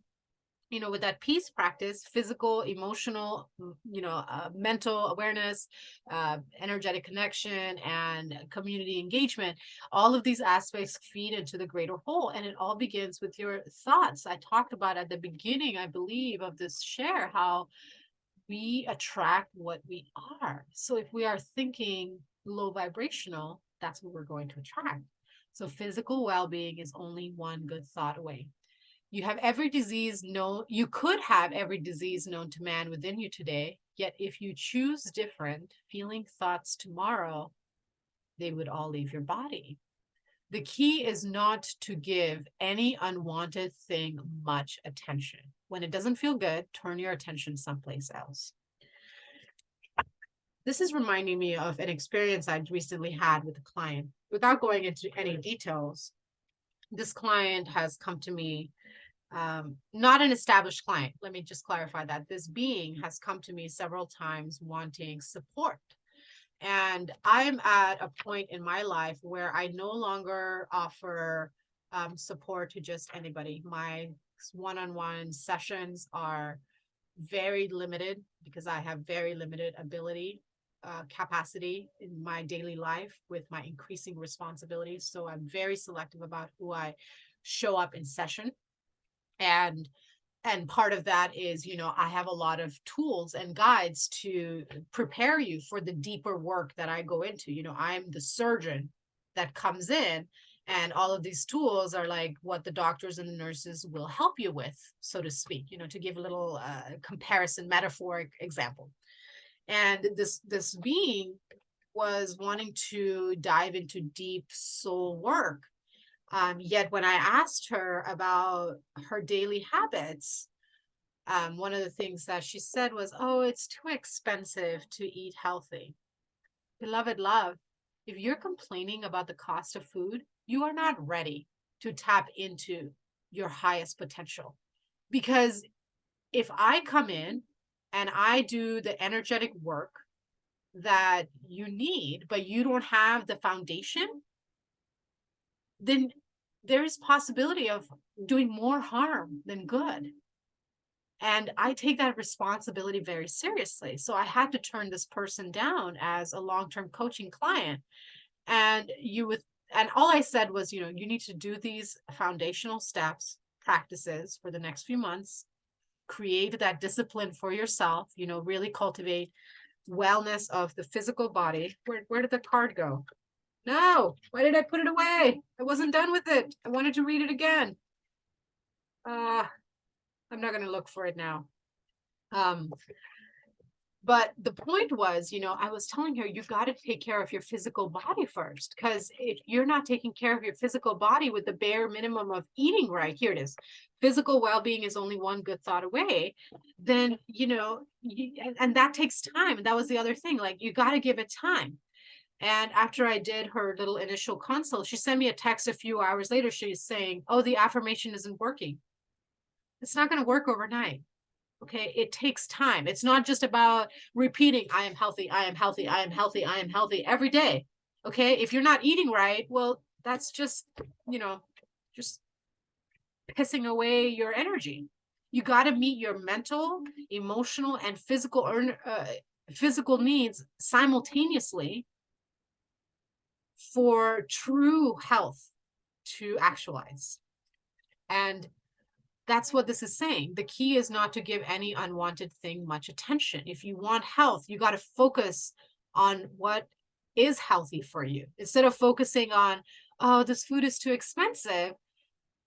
with that peace practice, physical, emotional, mental awareness, energetic connection, and community engagement, all of these aspects feed into the greater whole. And it all begins with your thoughts. I talked about at the beginning, I believe, of this share, how we attract what we are. So if we are thinking low vibrational, that's what we're going to attract. So physical well-being is only one good thought away. You have every disease known, you could have every disease known to man within you today, yet if you choose different feeling thoughts tomorrow, they would all leave your body. The key is not to give any unwanted thing much attention. When it doesn't feel good, turn your attention someplace else. This is reminding me of an experience I recently had with a client. Without going into any details, this client has come to me, not an established client. Let me just clarify that. This being has come to me several times wanting support. And I'm at a point in my life where I no longer offer support to just anybody. My one-on-one sessions are very limited because I have very limited ability, capacity in my daily life with my increasing responsibilities. So I'm very selective about who I show up in session. And part of that is, I have a lot of tools and guides to prepare you for the deeper work that I go into. I'm the surgeon that comes in, and all of these tools are like what the doctors and the nurses will help you with, so to speak, to give a little comparison, metaphoric example. And this being was wanting to dive into deep soul work. Yet when I asked her about her daily habits, one of the things that she said was, oh, it's too expensive to eat healthy. Beloved love, if you're complaining about the cost of food, you are not ready to tap into your highest potential. Because if I come in and I do the energetic work that you need, but you don't have the foundation, then there is possibility of doing more harm than good. And I take that responsibility very seriously. So I had to turn this person down as a long-term coaching client. And all I said was, you need to do these foundational steps practices for the next few months. Create that discipline for yourself, really cultivate wellness of the physical body. Where did the card go? No, why did I put it away? I wasn't done with it. I wanted to read it again. I'm not going to look for it now. But the point was, I was telling her, you got to take care of your physical body first, because if you're not taking care of your physical body with the bare minimum of eating right, here it is, physical well-being is only one good thought away, then, and that takes time. And that was the other thing, like, you got to give it time. And after I did her little initial consult, she sent me a text a few hours later. She's saying, oh, the affirmation isn't working. It's not going to work overnight. Okay, it takes time. It's not just about repeating, I am healthy, I am healthy, I am healthy, I am healthy every day. Okay, if you're not eating right, well, that's just, just pissing away your energy. You got to meet your mental, emotional, and physical needs simultaneously for true health to actualize. And that's what this is saying. The key is not to give any unwanted thing much attention. If you want health, you got to focus on what is healthy for you. Instead of focusing on, oh, this food is too expensive,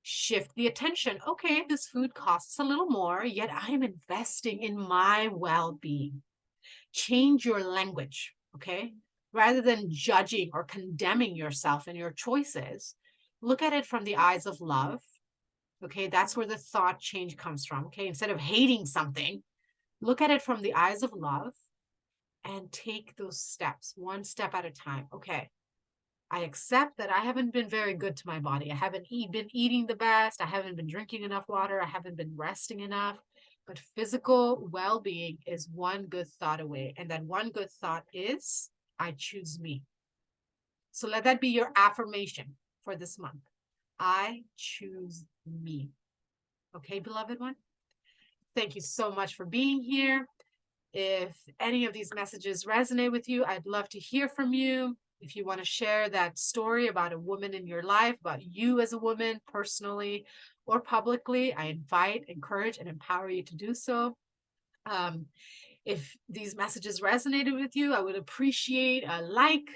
shift the attention. Okay, this food costs a little more, yet I'm investing in my well-being. Change your language, okay? Rather than judging or condemning yourself and your choices, look at it from the eyes of love. Okay, that's where the thought change comes from. Okay, instead of hating something, look at it from the eyes of love and take those steps one step at a time. Okay, I accept that I haven't been very good to my body. I haven't been eating the best. I haven't been drinking enough water. I haven't been resting enough. But physical well-being is one good thought away. And that one good thought is, I choose me. So let that be your affirmation for this month. I choose me. Okay, beloved one? Thank you so much for being here. If any of these messages resonate with you, I'd love to hear from you. If you want to share that story about a woman in your life, about you as a woman, personally or publicly, I invite, encourage, and empower you to do so. If these messages resonated with you, I would appreciate a like,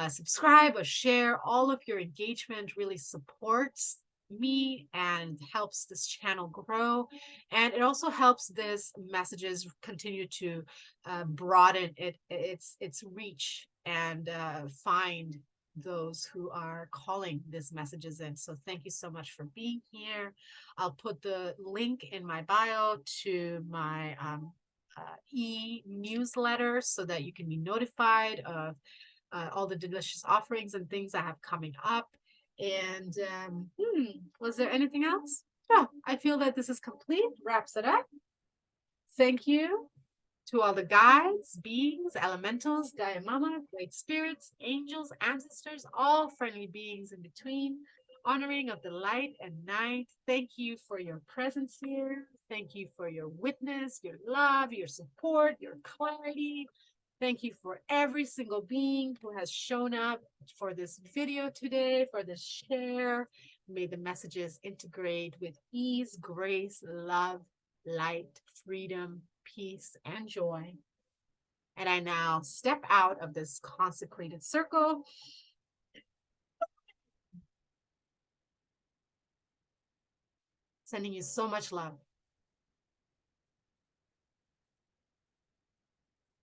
subscribe, or share. All of your engagement really supports me and helps this channel grow, and it also helps this messages continue to broaden its reach and find those who are calling these messages in. So thank you so much for being here. I'll put the link in my bio to my e-newsletter so that you can be notified of all the delicious offerings and things I have coming up. And was there anything else? No, I feel that this is complete. Wraps it up. Thank you to all the guides, beings, elementals, Gaia Mama, great spirits, angels, ancestors, all friendly beings in between, honoring of the light and night. Thank you for your presence here. Thank you for your witness, your love, your support, your clarity. Thank you for every single being who has shown up for this video today, for this share. May the messages integrate with ease, grace, love, light, freedom, peace, and joy. And I now step out of this consecrated circle. Sending you so much love.